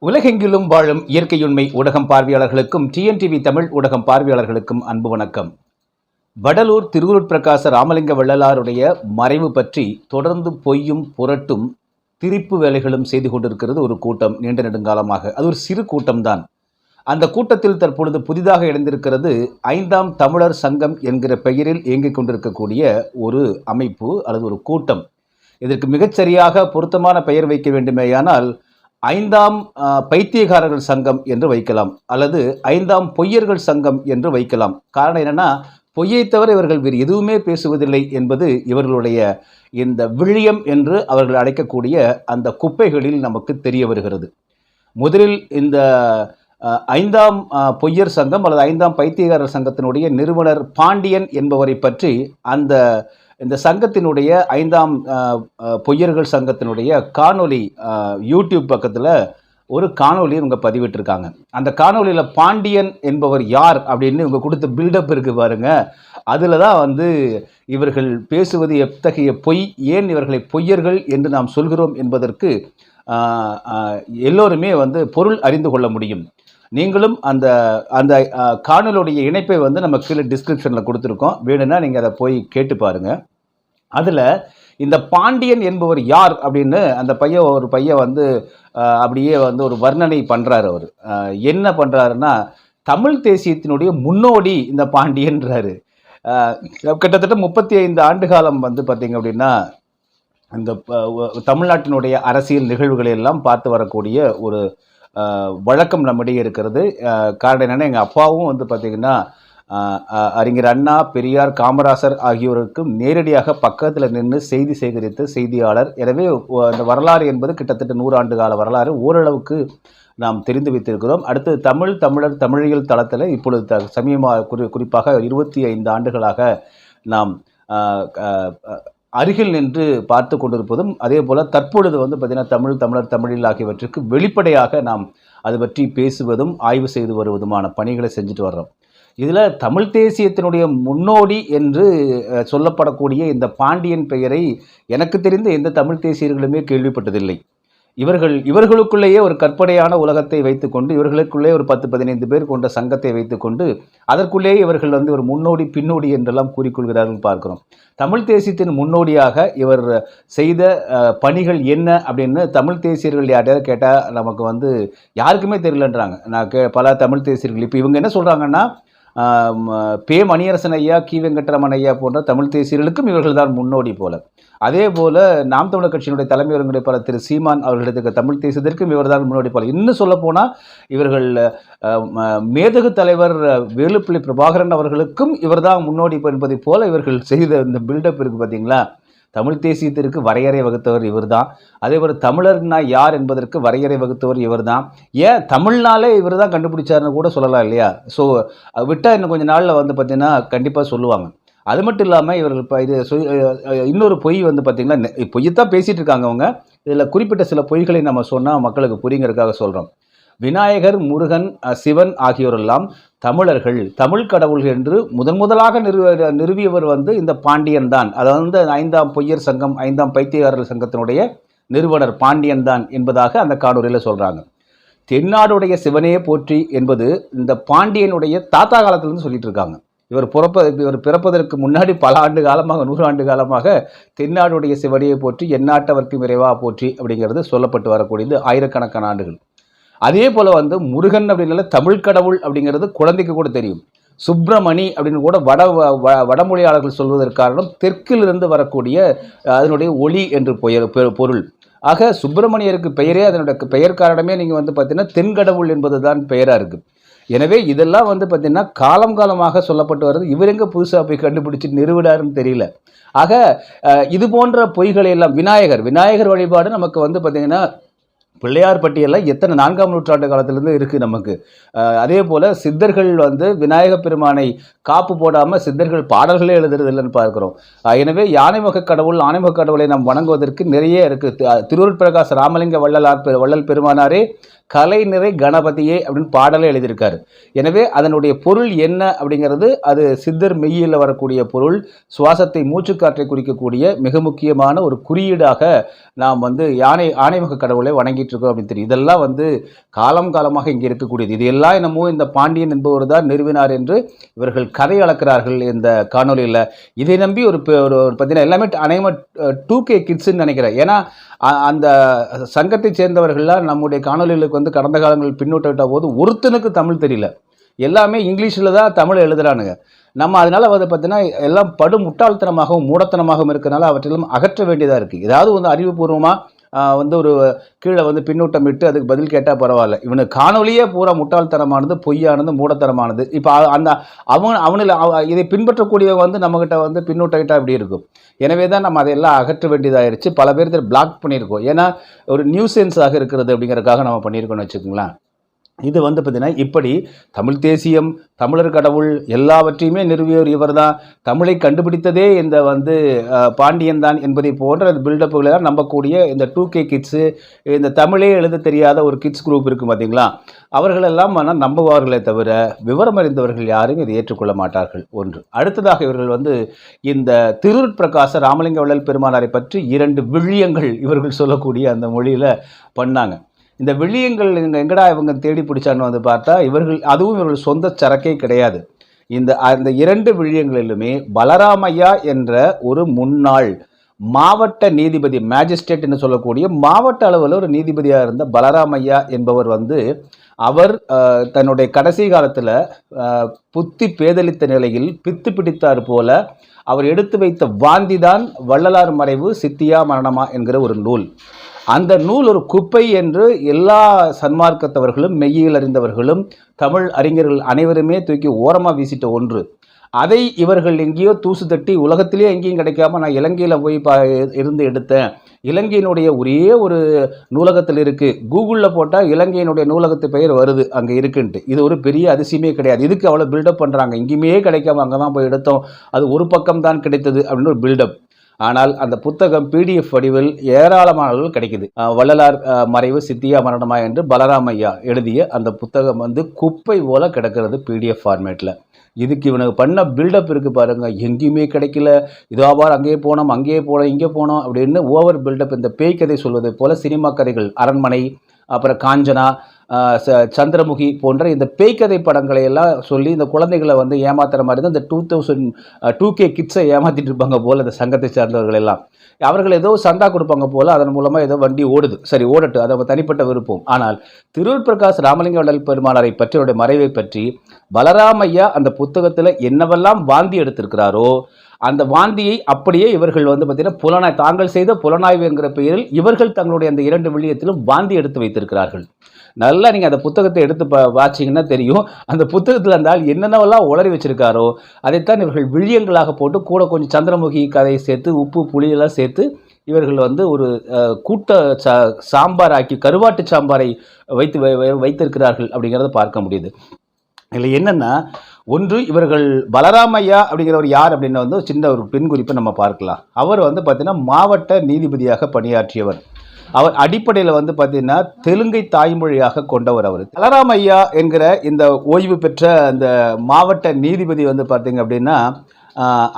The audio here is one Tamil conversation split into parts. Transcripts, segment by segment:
உலகெங்கிலும் வாழும் இயற்கையுண்மை ஊடகம் பார்வையாளர்களுக்கும் டிஎன்டிவி தமிழ் ஊடகம் பார்வையாளர்களுக்கும் அன்பு வணக்கம். வடலூர் திருவருட்பிரகாச ராமலிங்க வள்ளலாருடைய மறைவு பற்றி தொடர்ந்து பொய்யும் புரட்டும் திரிப்பு வேலைகளும் செய்து கொண்டிருக்கிறது ஒரு கூட்டம். நீண்ட நெடுங்காலமாக அது ஒரு சிறு கூட்டம்தான். அந்த கூட்டத்தில் தற்பொழுது புதிதாக இணைந்திருக்கிறது 5ஆம் தமிழர் சங்கம் என்கிற பெயரில் இயங்கிக் கொண்டிருக்கக்கூடிய ஒரு அமைப்பு அல்லது ஒரு கூட்டம். இதற்கு மிகச்சரியாக பொருத்தமான பெயர் வைக்க வேண்டுமேயானால் 5ஆம் பைத்தியக்காரர்கள் சங்கம் என்று வைக்கலாம், அல்லது 5ஆம் பொய்யர்கள் சங்கம் என்று வைக்கலாம். காரணம் என்னன்னா, பொய்யை தவிர இவர்கள் வேறு எதுவுமே பேசுவதில்லை என்பது இவர்களுடைய இந்த விழியம் என்று அவர்கள் அழைக்கக்கூடிய அந்த குப்பைகளில் நமக்கு தெரிய வருகிறது. முதலில் இந்த 5ஆம் பொய்யர் சங்கம் அல்லது 5ஆம் பைத்தியக்காரர் சங்கத்தினுடைய நிறுவனர் பாண்டியன் என்பவரை பற்றி இந்த சங்கத்தினுடைய 5ஆம் பொய்யர்கள் சங்கத்தினுடைய காணொலி யூடியூப் பக்கத்தில் ஒரு காணொலி இவங்க பதிவிட்டிருக்காங்க. அந்த காணொலியில் பாண்டியன் என்பவர் யார் அப்படின்னு இவங்க கொடுத்த பில்டப் இருக்கு பாருங்க. அதில் தான் இவர்கள் பேசுவது எத்தகைய பொய், ஏன் இவர்களை பொய்யர்கள் என்று நாம் சொல்கிறோம் என்பதற்கு எல்லோருமே பொருள் அறிந்து கொள்ள முடியும். நீங்களும் அந்த காணொலியுடைய இணைப்பை நம்ம கீழே டிஸ்கிரிப்ஷனில் கொடுத்துருக்கோம். வேணும்னா நீங்கள் அதை போய் கேட்டு பாருங்கள். அதில் இந்த பாண்டியன் என்பவர் யார் அப்படின்னு அந்த ஒரு பையன் அப்படியே ஒரு வர்ணனை பண்ணுறாரு. அவர் என்ன பண்ணுறாருன்னா, தமிழ் தேசியத்தினுடைய முன்னோடி இந்த பாண்டியன்றாரு. கிட்டத்தட்ட 35 ஆண்டு காலம் பார்த்திங்க அப்படின்னா இந்த தமிழ்நாட்டினுடைய அரசியல் நிகழ்வுகளை எல்லாம் பார்த்து வரக்கூடிய ஒரு வழக்கம் நம்மிடையே இருக்கிறது. காரணம் என்னென்னா, எங்கள் அப்பாவும் பார்த்திங்கன்னா அறிஞர் அண்ணா, பெரியார், காமராசர் ஆகியோருக்கும் நேரடியாக பக்கத்தில் நின்று செய்தி சேகரித்த செய்தியாளர். எனவே அந்த வரலாறு என்பது கிட்டத்தட்ட 100 ஆண்டு கால வரலாறு ஓரளவுக்கு நாம் தெரிந்து வைத்திருக்கிறோம். அடுத்து தமிழர் தமிழியல் தளத்தில் இப்பொழுது சமீபமாக குறிப்பாக 25 ஆண்டுகளாக நாம் அருகில் நின்று பார்த்து கொண்டிருப்பதும், அதே போல் தற்பொழுது பார்த்திங்கன்னா தமிழர் தமிழில் ஆகியவற்றுக்கு வெளிப்படையாக நாம் அது பற்றி பேசுவதும் ஆய்வு செய்து வருவதுமான பணிகளை செஞ்சுட்டு வர்றோம். இதில் தமிழ் தேசியத்தினுடைய முன்னோடி என்று சொல்லப்படக்கூடிய இந்த பாண்டியன் பெயரை எனக்கு தெரிந்த எந்த தமிழ் தேசியர்களுமே கேள்விப்பட்டதில்லை. இவர்களுக்குள்ளேயே ஒரு கற்பனையான உலகத்தை வைத்துக்கொண்டு, இவர்களுக்குள்ளே ஒரு 10-15 பேர் கொண்ட சங்கத்தை வைத்துக்கொண்டு அதற்குள்ளேயே இவர்கள் ஒரு முன்னோடி பின்னோடி என்றெல்லாம் கூறிக்கொள்கிறார்கள் பார்க்கிறோம். தமிழ் தேசியத்தின் முன்னோடியாக இவர் செய்த பணிகள் என்ன அப்படின்னு தமிழ் தேசியர்கள் யாரையாவது கேட்டால் நமக்கு யாருக்குமே தெரியலன்றாங்க. நான் பல தமிழ் தேசியர்கள் இப்போ இவங்க என்ன சொல்கிறாங்கன்னா, பே மணியரசன் ஐயா, கி வெங்கட்ராமன் ஐயா போன்ற தமிழ் தேசியர்களுக்கும் இவர்கள் தான் முன்னோடி போல. அதே போல் நாம் தமிழர் கட்சியினுடைய தலைமை ஒருங்கிணைப்பாளர் திரு சீமான் அவர்களுக்கு தமிழ் தேசியத்திற்கும் இவர் தான் முன்னோடி போல. இன்னும் சொல்லப்போனால் இவர்கள் மேதகு தலைவர் வேலுப்பிள்ளை பிரபாகரன் அவர்களுக்கும் இவர் தான் முன்னோடி என்பதை போல இவர்கள் செய்த இந்த பில்டப் இருக்குது பார்த்தீங்களா. தமிழ் தேசியத்திற்கு வரையறை வகுத்தவர் இவர் தான். அதே போல் தமிழர்னா யார் என்பதற்கு வரையறை வகுத்தவர் இவர் தான். ஏன் தமிழ்னாலே இவர் தான் கண்டுபிடிச்சாருன்னு கூட சொல்லலாம் இல்லையா. ஸோ விட்டால் இன்னும் கொஞ்சம் நாளில் பார்த்திங்கன்னா கண்டிப்பாக சொல்லுவாங்க. அது மட்டும் இல்லாமல் இவர்கள் இப்போ இது இன்னொரு பொய் பார்த்திங்கன்னா, பொய்யத்தான் பேசிகிட்டு இருக்காங்க அவங்க. இதில் குறிப்பிட்ட சில பொய்களை நம்ம சொன்னால் மக்களுக்கு புரியுங்கிறதுக்காக சொல்கிறோம். விநாயகர், முருகன், சிவன் ஆகியோரெல்லாம் தமிழர்கள், தமிழ் கடவுள்கள் என்று முதலாக நிறுவியவர் இந்த பாண்டியன் தான். அதாவது 5ஆம் பொய்யர் சங்கம், 5ஆம் பைத்தியக்காரர்கள் சங்கத்தினுடைய நிறுவனர் பாண்டியன் தான் என்பதாக அந்த காணொலியில் சொல்கிறாங்க. தென்னாடுடைய சிவனையே போற்றி என்பது இந்த பாண்டியனுடைய தாத்தா காலத்திலிருந்து சொல்லிட்டு இருக்காங்க. இவர் பிறப்பதற்கு முன்னாடி பல ஆண்டு காலமாக, 100 ஆண்டு காலமாக தென்னாடுடைய சிவனையை போற்றி, எந்நாட்டவர்க்கும் விரைவாக போற்றி அப்படிங்கிறது சொல்லப்பட்டு வரக்கூடியது ஆயிரக்கணக்கான ஆண்டுகள். அதே போல் முருகன் அப்படின்னால தமிழ் கடவுள் அப்படிங்கிறது குழந்தைக்கு கூட தெரியும். சுப்பிரமணி அப்படின்னு கூட வடமொழியாளர்கள் சொல்வதற்கு காரணம் தெற்கிலிருந்து வரக்கூடிய அதனுடைய ஒளி என்று பொருள். ஆக சுப்பிரமணியருக்கு பெயரே, அதனுடைய பெயர் காரணமே நீங்கள் பார்த்தீங்கன்னா தென்கடவுள் என்பது தான் பெயராக இருக்குது. எனவே இதெல்லாம் பார்த்தீங்கன்னா காலமாக சொல்லப்பட்டு வருது. இவர் எங்கே புதுசாக போய் கண்டுபிடிச்சி நிறுவினாருன்னு தெரியல. ஆக இது போன்ற பொய்களை எல்லாம் விநாயகர் வழிபாடு நமக்கு பார்த்திங்கன்னா பிள்ளையார் பட்டியலில் எத்தனை 4ஆம் நூற்றாண்டு காலத்திலேருந்து இருக்குது நமக்கு. அதே போல் சித்தர்கள் விநாயக பெருமானை காப்பு போடாமல் சித்தர்கள் பாடல்களே எழுதுறது இல்லைன்னு பார்க்குறோம். எனவே யானைமுக கடவுள் ஆனைமுக கடவுளை நாம் வணங்குவதற்கு நிறைய இருக்குது. திருவருட்பிரகாச ராமலிங்க வள்ளல் பெருமானாரே கலை நிறை கணபதியே அப்படின்னு பாடலே எழுதியிருக்காரு. எனவே அதனுடைய பொருள் என்ன அப்படிங்கிறது, அது சித்தர் மெய்யில் வரக்கூடிய பொருள், சுவாசத்தை மூச்சுக்காற்றை குறிக்கக்கூடிய மிக முக்கியமான ஒரு குறியீடாக நாம் ஆனைமுக கடவுளை வணங்கிட்டு இருக்கோம் அப்படின்னு தெரியும். இதெல்லாம் காலம் காலமாக இங்கே இருக்கக்கூடியது. இது எல்லாம் என்னமோ இந்த பாண்டியன் என்பவர் தான் நிறுவினார் என்று இவர்கள் கதை அளக்கிறார்கள் இந்த காணொலியில். இதை நம்பி ஒரு பார்த்தீங்கன்னா எல்லாமே அனைவரும் 2K கிட்ஸ்ன்னு நினைக்கிறேன். ஏன்னா அந்த சங்கத்தை சேர்ந்தவர்கள்லாம் நம்முடைய காணொலிகளுக்கு கடந்த காலங்களில் பின்னோட்ட போது ஒருத்தனுக்கு தமிழ் தெரியல, எல்லாமே இங்கிலீஷில் தான் தமிழ் எழுதுறானுங்க. நம்ம அதனால பார்த்தீங்கன்னா எல்லாம் படு முட்டாள்தனமாகவும் மூடத்தனமாகவும் இருக்கிறனால அவற்றெல்லாம் அகற்ற வேண்டியதாக இருக்குது. ஏதாவது அறிவுபூர்வமாக ஒரு கீழே பின்னூட்டம் இட்டு அதுக்கு பதில் கேட்டால் பரவாயில்ல. இவனுக்கு காணொலியே பூரா முட்டாள்தனமானது, பொய்யானது, மூடத்தனமானது. இப்போ அவனில் இதை பின்பற்றக்கூடியவங்க நம்மகிட்ட பின்னூட்டம் இட்டால் இப்படி இருக்கும். எனவே தான் நம்ம அதையெல்லாம் அகற்ற வேண்டியதாகிருச்சு. பல பேர் பிளாக் பண்ணியிருக்கோம். ஏன்னா ஒரு நியூசென்ஸாக இருக்கிறது அப்படிங்கிறதுக்காக நம்ம பண்ணியிருக்கோம்னு வச்சுக்கோங்களேன். இது பார்த்தீங்கன்னா இப்படி தமிழ் தேசியம், தமிழர் கடவுள் எல்லாவற்றையுமே நிறுவியவர் இவர் தான், தமிழை கண்டுபிடித்ததே இந்த பாண்டியன் தான் என்பதை போன்ற பில்டப்புகளை தான் நம்பக்கூடிய இந்த 2K கிட்ஸு, இந்த தமிழே எழுத தெரியாத ஒரு கிட்ஸ் குரூப் இருக்குது பார்த்தீங்களா, அவர்களெல்லாம் நம்புவார்களே தவிர விவரம் அறிந்தவர்கள் யாரும் இதை ஏற்றுக்கொள்ள மாட்டார்கள். ஒன்று. அடுத்ததாக இவர்கள் இந்த திருவருட்பிரகாச ராமலிங்க வள்ளல் பெருமானாரை பற்றி 2 விழியங்கள் இவர்கள் சொல்லக்கூடிய அந்த மொழியில் பண்ணாங்க. இந்த விழியங்கள் எங்கடா இவங்க தேடி பிடிச்சான்னு பார்த்தா இவர்கள் சொந்த சரக்கே கிடையாது. அந்த 2 விழியங்களிலுமே பலராமையா என்ற ஒரு முன்னாள் மாவட்ட நீதிபதி, மேஜிஸ்ட்ரேட் என்று சொல்லக்கூடிய மாவட்ட அளவில் ஒரு நீதிபதியாக இருந்த பலராமையா என்பவர் அவர் தன்னுடைய கடைசி காலத்தில் புத்தி பேதலித்த நிலையில் பித்து பிடித்தார் போல அவர் எடுத்து வைத்த வாந்தி தான் வள்ளலார் மறைவு சித்தியா மரணமா என்கிற ஒரு நூல். அந்த நூல் ஒரு குப்பை என்று எல்லா சன்மார்க்கத்தவர்களும் மெய்யியல் அறிந்தவர்களும் தமிழ் அறிஞர்கள் அனைவருமே தூக்கி ஓரமாக வீசிட்ட ஒன்று. அதை இவர்கள் எங்கேயோ தூசு தட்டி உலகத்திலே எங்கேயும் கிடைக்காம நான் இலங்கையில் போய் இருந்து எடுத்தேன், இலங்கையினுடைய ஒரே ஒரு நூலகத்தில் இருக்குது, கூகுளில் போட்டால் இலங்கையினுடைய நூலகத்து பெயர் வருது அங்கே இருக்குன்ட்டு. இது ஒரு பெரிய அதிசயமே கிடையாது. இதுக்கு அவ்வளோ பில்டப் பண்ணுறாங்க. எங்கேயுமே கிடைக்காம அங்கே தான் போய் எடுத்தோம், அது ஒரு பக்கம் தான் கிடைத்தது அப்படின்னு ஒரு பில்டப். ஆனால் அந்த புத்தகம் PDF வடிவில் ஏராளமானவர்கள் கிடைக்குது. வள்ளலார் மறைவு சித்தியா மரணமா என்று பலராமையா எழுதிய அந்த புத்தகம் குப்பை போல கிடக்கிறது PDF ஃபார்மேட்டில். இதுக்கு இவனுக்கு பண்ண பில்டப் இருக்குது பாருங்கள், எங்கேயுமே கிடைக்கல, இதாவார் அங்கேயே போனோம் இங்கே போனோம் அப்படின்னு ஓவர் பில்டப். இந்த பேய் கதை சொல்வதை போல சினிமா கதைகள், அரண்மனை, அப்புறம் காஞ்சனா, சந்திரமுகி போன்ற இந்த பேய்கதை படங்களை எல்லாம் சொல்லி இந்த குழந்தைகளை ஏமாத்துற மாதிரி தான் இந்த 2K கிட்ஸை ஏமாத்திட்டு இருப்பாங்க போல் இந்த சங்கத்தை சார்ந்தவர்கள் எல்லாம். அவர்கள் ஏதோ சந்தா கொடுப்பாங்க போல், அதன் மூலமாக ஏதோ வண்டி ஓடுது, சரி ஓடட்டு, அது அவங்க தனிப்பட்ட விருப்பம். ஆனால் திருவருட்பிரகாச ராமலிங்க வள்ளல் பெருமானாரை பற்றி, அவருடைய மறைவை பற்றி பலராமையா அந்த புத்தகத்தில் என்னவெல்லாம் வாந்தி எடுத்திருக்கிறாரோ அந்த வாந்தியை அப்படியே இவர்கள் பார்த்தீங்கன்னா தாங்கள் செய்த புலனாய்வு என்கிற பெயரில் இவர்கள் தங்களுடைய அந்த 2 விழியத்திலும் வாந்தி எடுத்து வைத்திருக்கிறார்கள். நல்லா நீங்கள் அந்த புத்தகத்தை எடுத்து வாட்சிங்கன்னா தெரியும், அந்த புத்தகத்தில் இருந்தால் என்னென்னவெல்லாம் உளறி வச்சிருக்காரோ அதைத்தான் இவர்கள் விழியங்களாக போட்டு கூட கொஞ்சம் சந்திரமுகி கதையை சேர்த்து உப்பு புளியெல்லாம் சேர்த்து இவர்கள் ஒரு கூட்ட சாம்பார் ஆக்கி கருவாட்டு சாம்பாரை வைத்திருக்கிறார்கள் அப்படிங்கிறத பார்க்க முடியுது. இதில் என்னென்னா, ஒன்று, இவர்கள் பலராமையா அப்படிங்கிறவர் யார் அப்படின்னு சின்ன ஒரு பெண் குறிப்பை நம்ம பார்க்கலாம். அவர் பார்த்தீங்கன்னா மாவட்ட நீதிபதியாக பணியாற்றியவர். அவர் அடிப்படையில் பார்த்தீங்கன்னா தெலுங்கை தாய்மொழியாக கொண்டவர். அவர் பலராமையா என்கிற இந்த ஓய்வு பெற்ற அந்த மாவட்ட நீதிபதி பார்த்தீங்க அப்படின்னா,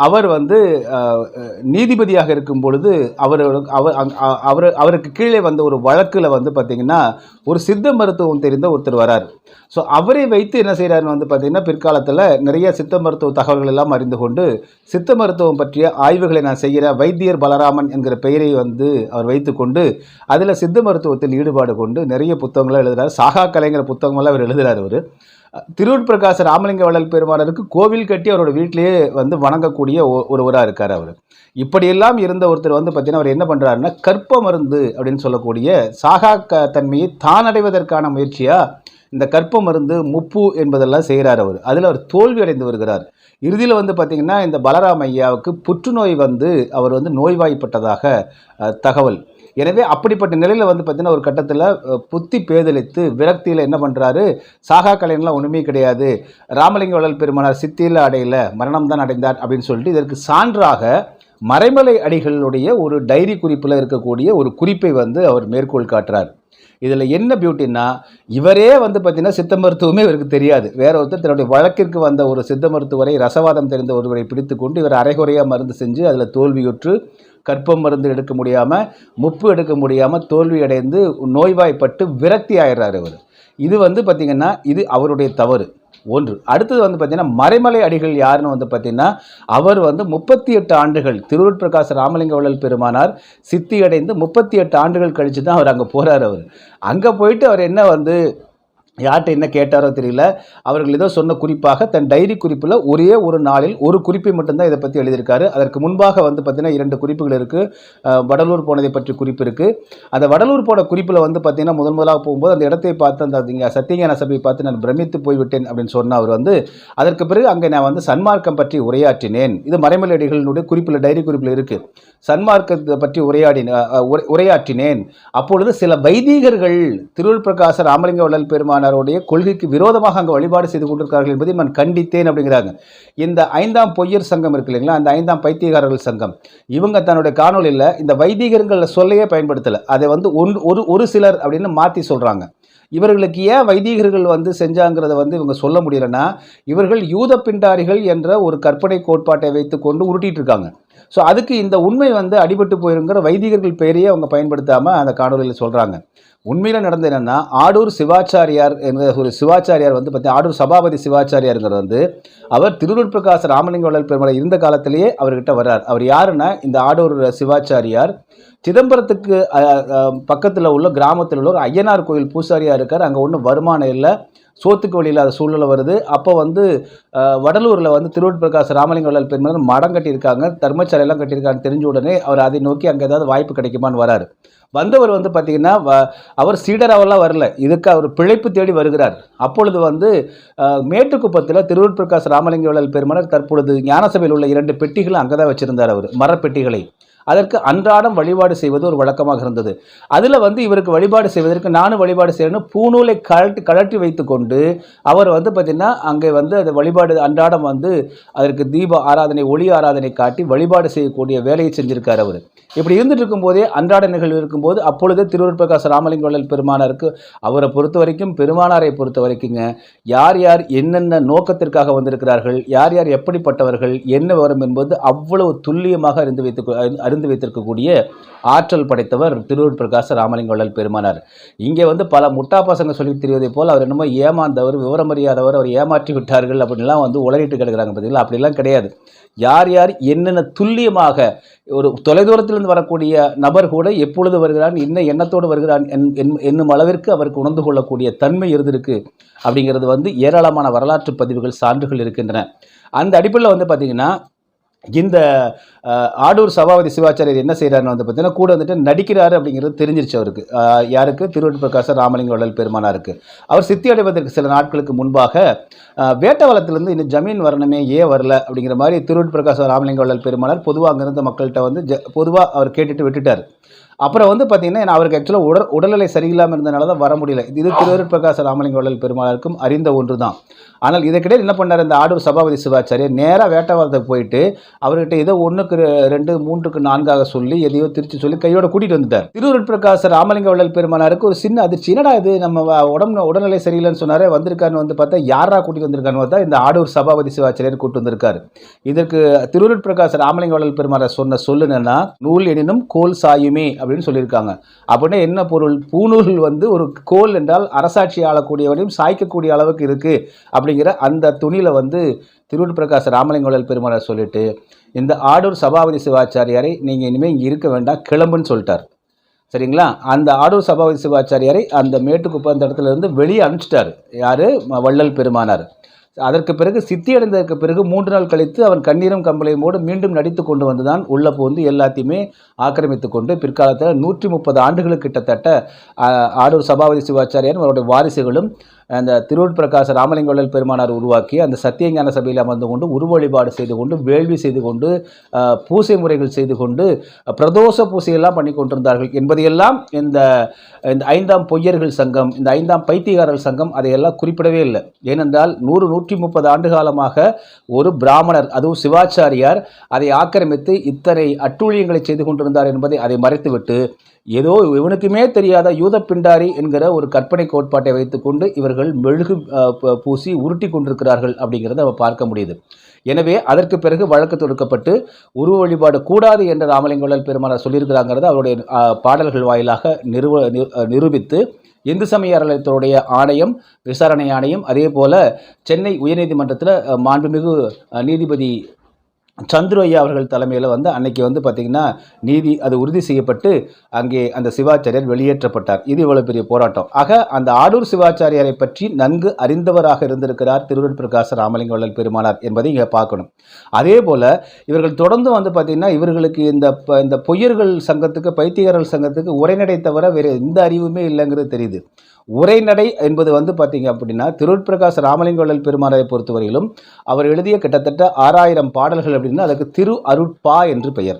அவர் நீதிபதியாக இருக்கும் பொழுது அவருக்கு கீழே ஒரு வழக்கில் பார்த்தீங்கன்னா ஒரு சித்த மருத்துவம் தெரிந்த ஒருத்தர் வரார். ஸோ அவரை வைத்து என்ன செய்கிறாருன்னு பார்த்தீங்கன்னா பிற்காலத்தில் நிறைய சித்த மருத்துவ தகவல்கள் எல்லாம் அறிந்து கொண்டு சித்த மருத்துவம் பற்றிய ஆய்வுகளை நான் செய்கிற வைத்தியர் பலராமன் என்கிற பெயரை அவர் வைத்து கொண்டு அதில் சித்த மருத்துவத்தில் ஈடுபாடு கொண்டு நிறைய புத்தகங்களாக எழுதுகிறார். சாகா கலைங்கிற புத்தகங்களாக அவர் எழுதுகிறார். அவர் திருவருட்பிரகாச ராமலிங்க வள்ளல் பெருமானருக்கு கோவில் கட்டி அவரோட வீட்டிலேயே வணங்கக்கூடிய ஒருவராக இருக்கார். அவர் இப்படியெல்லாம் இருந்த ஒருத்தர் பார்த்தீங்கன்னா அவர் என்ன பண்ணுறாருன்னா கற்ப மருந்து அப்படின்னு சொல்லக்கூடிய சாகா தன்மையை தான் அடைவதற்கான முயற்சியாக இந்த கற்ப மருந்து முப்பு என்பதெல்லாம் செய்கிறார். அதில் அவர் தோல்வி அடைந்து வருகிறார். இறுதியில் பார்த்தீங்கன்னா இந்த பலராமையாவுக்கு புற்றுநோய் அவர் நோய்வாய்ப்பட்டதாக தகவல். எனவே அப்படிப்பட்ட நிலையில் வந்து பார்த்தீங்கன்னா ஒரு கட்டத்தில் புத்தி பேதலித்து விரக்தியில் என்ன பண்ணுறாரு, சாகா கலைஞர்லாம் ஒன்றுமே கிடையாது, ராமலிங்க வள்ளல் பெருமானார் சித்தியில் அடையல, மரணம் தான் அடைந்தார் அப்படின்னு சொல்லிட்டு இதற்கு சான்றாக மறைமலை அடிகளுடைய ஒரு டைரி குறிப்பில் இருக்கக்கூடிய ஒரு குறிப்பை வந்து அவர் மேற்கோள் காட்டுறார். இதில் என்ன பியூட்டின்னா, இவரே வந்து பார்த்தீங்கன்னா சித்த மருத்துவமே இவருக்கு தெரியாது. வேற ஒருத்தர் தன்னுடைய வழக்கிற்கு வந்த ஒரு சித்த மருத்துவரை, ரசவாதம் தெரிந்த ஒருவரை பிடித்து கொண்டு இவர் அரைகுறையாக மருந்து செஞ்சு அதில் தோல்வியுற்று கற்பம் மருந்து எடுக்க முடியாமல், முப்பு எடுக்க முடியாமல் தோல்வி அடைந்து நோய்வாய்ப்பட்டு விரக்தி ஆயிடுறார் இவர். இது வந்து பார்த்திங்கன்னா இது அவருடைய தவறு ஒன்று. அடுத்தது வந்து பார்த்திங்கன்னா மறைமலை அடிகள் யாருன்னு வந்து பார்த்திங்கன்னா, அவர் வந்து 38 ஆண்டுகள் திருவருட்பிரகாச ராமலிங்க வள்ளல் பெருமானார் சித்தி அடைந்து 38 ஆண்டுகள் கழித்து தான் அவர் அங்கே போகிறார். அவர் அங்கே போயிட்டு அவர் என்ன வந்து யார்கிட்ட என்ன கேட்டாரோ தெரியல, அவர்கள் ஏதோ சொன்ன குறிப்பாக தன் டைரி குறிப்பில் ஒரே ஒரு நாளில் ஒரு குறிப்பை மட்டும்தான் இதை பற்றி எழுதியிருக்காரு. அதற்கு முன்பாக வந்து பார்த்திங்கன்னா 2 குறிப்புகள் இருக்குது. வடலூர் போனதை பற்றி குறிப்பு இருக்குது. அந்த வடலூர் போன குறிப்பில் வந்து பார்த்திங்கன்னா முதலாக போகும்போது அந்த இடத்தை பார்த்து அந்த சத்தியஞான சபையை பார்த்து நான் பிரமித்து போய்விட்டேன் அப்படின்னு சொன்ன அவர் வந்து அதற்கு பிறகு அங்கே நான் வந்து சன்மார்க்கம் பற்றி உரையாற்றினேன். இது மறைமலை அடிகளுடைய குறிப்பில் டைரி குறிப்பில் இருக்குது. சன்மார்க்கத்தை பற்றி உரையாற்றினேன். அப்பொழுது சில வைதீகர்கள் திருவருட்பிரகாச ராமலிங்க வள்ளல் பெருமானார் கொள்கைக்கு விரோதமாக அங்கு வழிபாடு செய்து கொண்டிருக்கிறார்கள் என்பதை நான் கண்டித்தேன் அப்படிங்கிறாங்க. இந்த 5ஆம் பொய்யர் சங்கம் இருக்கு இல்லைங்களா, அந்த 5ஆம் பைத்தியகாரர்கள் சங்கம், இவங்க தன்னுடைய காணொலியில் இந்த வைதிகர்கள் சொல்லையே பயன்படுத்தலை, அதை வந்து ஒரு சிலர் அப்படின்னு மாற்றி சொல்கிறாங்க. இவர்களுக்கு ஏன் வைதிகர்கள் வந்து செஞ்சாங்கிறத வந்து இவங்க சொல்ல முடியலன்னா, இவர்கள் யூத பிண்டாரிகள் என்ற ஒரு கற்பனை கோட்பாட்டை வைத்து கொண்டு உருட்டிட்டு இருக்காங்க. ஸோ அதுக்கு இந்த உண்மை வந்து அடிபட்டு போயிருங்கிற வைதிகர்கள் பெயரையே அவங்க பயன்படுத்தாமல் அந்த காணொலியில் சொல்கிறாங்க. உண்மையில் நடந்த என்னென்னா, ஆடூர் சிவாச்சாரியார் என்ற ஒரு சிவாச்சாரியார் வந்து பார்த்தீங்கன்னா ஆடூர் சபாபதி சிவாச்சாரியாருங்கிறது வந்து அவர் திருவருட்பிரகாச ராமலிங்க வள்ளல் பெருமாள் இருந்த காலத்திலேயே அவர்கிட்ட வர்றார். அவர் யாருன்னா, இந்த ஆடூர் சிவாச்சாரியார் சிதம்பரத்துக்கு பக்கத்தில் உள்ள கிராமத்தில் உள்ள ஒரு ஐயனார் கோயில் பூசாரியாக இருக்கார். அங்கே ஒன்றும் வருமானம் இல்லை, சோத்துக்கு வழி இல்லாத சூழ்நிலை வருது. அப்போ வந்து வடலூரில் வந்து திருவருட்பிரகாச ராமலிங்க வள்ளல் பெருமாள் மடம் கட்டியிருக்காங்க, தர்மசாலையெல்லாம் கட்டியிருக்காங்க. தெரிஞ்ச உடனே அவர் அதை நோக்கி அங்கே ஏதாவது வாய்ப்பு கிடைக்குமான்னு வராரு. வந்தவர் வந்து பார்த்திங்கன்னா அவர் சீடராவெல்லாம் வரல, இதுக்கு அவர் பிழைப்பு தேடி வருகிறார். அப்பொழுது வந்து மேட்டுக்குப்பத்தில் திருவருட்பிரகாச ராமலிங்க வள்ளல் பெருமாள் தற்பொழுது ஞானசபையில் உள்ள 2 பெட்டிகளை அங்கே தான் வச்சுருந்தார் அவர், மரப்பெட்டிகளை. அதற்கு அன்றாடம் வழிபாடு செய்வது ஒரு வழக்கமாக இருந்தது. அதில் வந்து இவருக்கு வழிபாடு செய்வதற்கு நானும் வழிபாடு செய்யணும் பூநூலை கழற்றி வைத்து கொண்டு அவர் வந்து பார்த்திங்கன்னா அங்கே வந்து அது வழிபாடு அன்றாடம் வந்து அதற்கு தீப ஆராதனை, ஒளி ஆராதனை காட்டி வழிபாடு செய்யக்கூடிய வேலையை செஞ்சிருக்கார் அவர். இப்படி இருந்துட்டு இருக்கும்போதே அன்றாட நிகழ்வு இருக்கும்போது அப்பொழுதே திருவருட்பிரகாச ராமலிங்க வள்ளல் பெருமானாருக்கு அவரை பொறுத்த வரைக்கும், பெருமானாரை பொறுத்த வரைக்குங்க, யார் யார் என்னென்ன நோக்கத்திற்காக வந்திருக்கிறார்கள், யார் யார் எப்படிப்பட்டவர்கள், என்ன வரும் என்பது அவ்வளவு துல்லியமாக அறிந்து வைத்திருக்கக்கூடிய ஆற்றல் படைத்தவர் திருவருட்பிரகாச ராமலிங்க வள்ளல் பெருமானார். இங்கே வந்து பல முட்டா பசங்க சொல்லி தெரிவதை போல் அவர் என்னமோ ஏமாந்தவர், விவரமறியாதவர், அவர் ஏமாற்றி விட்டார்கள் அப்படின்லாம் வந்து உளறிட்டு கிடக்கிறாங்க. பார்த்தீங்களா, அப்படிலாம் கிடையாது. யார் யார் என்னென்ன துல்லியமாக ஒரு தொலைதூரத்திலிருந்து வரக்கூடிய நபர் கூட எப்பொழுது வருகிறான், என்ன எண்ணத்தோடு வருகிறான் என்னும் அளவிற்கு அவருக்கு உணர்ந்து கொள்ளக்கூடிய தன்மை இருந்திருக்கு. அப்படிங்கிறது வந்து ஏராளமான வரலாற்று பதிவுகள், சான்றுகள் இருக்கின்றன. அந்த அடிப்படையில் வந்து பார்த்திங்கன்னா இந்த ஆடூர் சபாபதி சிவாச்சாரியர் என்ன செய்கிறாருன்னு வந்து பார்த்தீங்கன்னா கூட வந்துட்டு நடிக்கிறாரு அப்படிங்கிறது தெரிஞ்சிருச்சு அவருக்கு. யாருக்கு? திருவருட்பிரகாச ராமலிங்க வள்ளல் பெருமானாருக்கு. அவர் சித்தி அடைவதற்கு சில நாட்களுக்கு முன்பாக வேட்டவலத்திலிருந்து இன்னும் ஜமீன் வரணுமே, ஏன் வரல அப்படிங்கிற மாதிரி திருவருட்பிரகாச ராமலிங்க வள்ளல் பெருமானார் பொதுவாக அங்கிருந்த மக்கள்கிட்ட வந்து பொதுவாக அவர் கேட்டுட்டு விட்டுட்டார். அப்புறம் வந்து பார்த்தீங்கன்னா அவருக்கு ஆக்சுவலாக உடல்நிலை சரியில்லாமல் இருந்தனால தான் வர முடியல. இது திருவருட்பிரகாச ராமலிங்க வள்ளல் பெருமானாருக்கும் அறிந்த ஒன்று தான். ஆனால் இதற்கிடையே என்ன பண்ணார், இந்த ஆடூர் சபாபதி சிவாச்சாரியர் நேராக வேட்டவாரத்துக்கு போயிட்டு அவர்கிட்ட ஏதோ 1க்கு 2 3க்கு 4 சொல்லி எதையோ திருச்சி சொல்லி கையோட கூட்டிகிட்டு வந்துட்டார். திருவருட்பிரகாச ராமலிங்க வள்ளல் பெருமானாருக்கு ஒரு சின்ன அதிர்ச்சி, என்னடா இது நம்ம உடல்நிலை சரியில்லைன்னு சொன்னாரே, வந்திருக்காருன்னு வந்து பார்த்தா யாரா கூட்டிகிட்டு வந்திருக்கான்னு பார்த்தா இந்த ஆடூர் சபாபதி சிவாச்சாரியர் கூட்டு வந்திருக்காரு. இதற்கு திருவருட்பிரகாச ராமலிங்க வள்ளல் பெருமானார் சொன்ன சொல்லுன்னா, நூல் எனினும் கோல் சாயுமே அப்படின்னு சொல்லியிருக்காங்க. அப்படின்னா என்ன பொருள்? பூநூல் வந்து ஒரு கோல் என்றால் அரசாட்சி ஆளக்கூடியவரையும் சாய்க்கக்கூடிய அளவுக்கு இருக்கு அப்படிங்கிற அந்த துணியில் வந்து திருவருட்பிரகாச ராமலிங்க வள்ளல் பெருமானார் சொல்லிட்டு இந்த ஆடூர் சபாபதி சிவாச்சாரியாரை நீங்கள் இனிமேல் இங்கே இருக்க வேண்டாம், கிளம்புன்னு சொல்லிட்டார். சரிங்களா? அந்த ஆடூர் சபாபதி சிவாச்சாரியாரை அந்த மேட்டுக்குப்பம் அந்த இடத்துல இருந்து வெளியே அனுப்பிச்சிட்டார். யார்? வள்ளல் பெருமானார். அதற்கு பிறகு சித்தி அடைந்ததற்கு பிறகு 3 நாள் கழித்து அவன் கண்ணீரும் கம்பளையுமோடு மீண்டும் நடித்து கொண்டு வந்துதான் உள்ளே போந்து எல்லாத்தையுமே ஆக்கிரமித்து கொண்டு பிற்காலத்தில் 130 ஆண்டுகளுக்கு கிட்டத்தட்ட ஆடூர் சபாபதி சிவாச்சாரியார் அவருடைய வாரிசுகளும் அந்த திருவூர் பிரகாச ராமலிங்க வள்ளல் பெருமானார் உருவாக்கி அந்த சத்தியஞான சபையில் அமர்ந்து கொண்டு உருவ வழிபாடு செய்து கொண்டு வேள்வி செய்து கொண்டு பூசை முறைகள் செய்து கொண்டு பிரதோஷ பூசையெல்லாம் பண்ணி கொண்டிருந்தார்கள் என்பதையெல்லாம் இந்த ஐந்தாம் பொய்யர்கள் சங்கம், இந்த ஐந்தாம் பைத்தியகாரர்கள் சங்கம் அதையெல்லாம் குறிப்பிடவே இல்லை. ஏனென்றால் 130 ஆண்டு காலமாக ஒரு பிராமணர், அதுவும் சிவாச்சாரியார், அதை ஆக்கிரமித்து இத்தனை அட்டூழியங்களை செய்து கொண்டிருந்தார் என்பதை அதை மறைத்துவிட்டு ஏதோ இவனுக்குமே தெரியாத யூத பிண்டாரி என்கிற ஒரு கற்பனை கோட்பாட்டை வைத்துக்கொண்டு இவர்கள் மெழுகு பூசி உருட்டி கொண்டிருக்கிறார்கள் அப்படிங்கிறத நம்ம பார்க்க முடியுது. எனவே அதற்கு பிறகு வழக்கு தொடுக்கப்பட்டு உருவ வழிபாடு கூடாது என்று ராமலிங்க வள்ளல் பெருமானார் சொல்லியிருக்கிறாங்கிறத அவருடைய பாடல்கள் வாயிலாக நிரூபித்து இந்து சமய அறநிலையத்துடைய ஆணையம், விசாரணை ஆணையம், அதே போல சென்னை உயர்நீதிமன்றத்தில் மாண்புமிகு நீதிபதி சந்துரு ஐயா அவர்கள் தலைமையில் அன்னைக்கு பார்த்திங்கன்னா நீதி அது உறுதி செய்யப்பட்டு அங்கே அந்த சிவாச்சாரியர் வெளியேற்றப்பட்டார். இது இவ்வளவு பெரிய போராட்டம். ஆக அந்த ஆடூர் சிவாச்சாரியாரை பற்றி நன்கு அறிந்தவராக இருந்திருக்கிறார் திருவூர் பிரகாச ராமலிங்க வள்ளல் பெருமானார் என்பதை இங்கே பார்க்கணும். அதே போல் இவர்கள் தொடர்ந்து பார்த்திங்கன்னா இவர்களுக்கு இந்த பொய்யர்கள் சங்கத்துக்கு, பைத்தியகாரர்கள் சங்கத்துக்கு உரைநடை தவிர வேறு எந்த அறிவுமே இல்லைங்கிறது தெரியுது. உரைநடை என்பது பார்த்தீங்க அப்படின்னா திருவூர் பிரகாச ராமலிங்க வள்ளல் பெருமானாரை பொறுத்தவரையிலும் அவர் எழுதிய கிட்டத்தட்ட 6000 பாடல்கள் அப்படின்னா அதுக்கு திரு அருட்பா என்று பெயர்.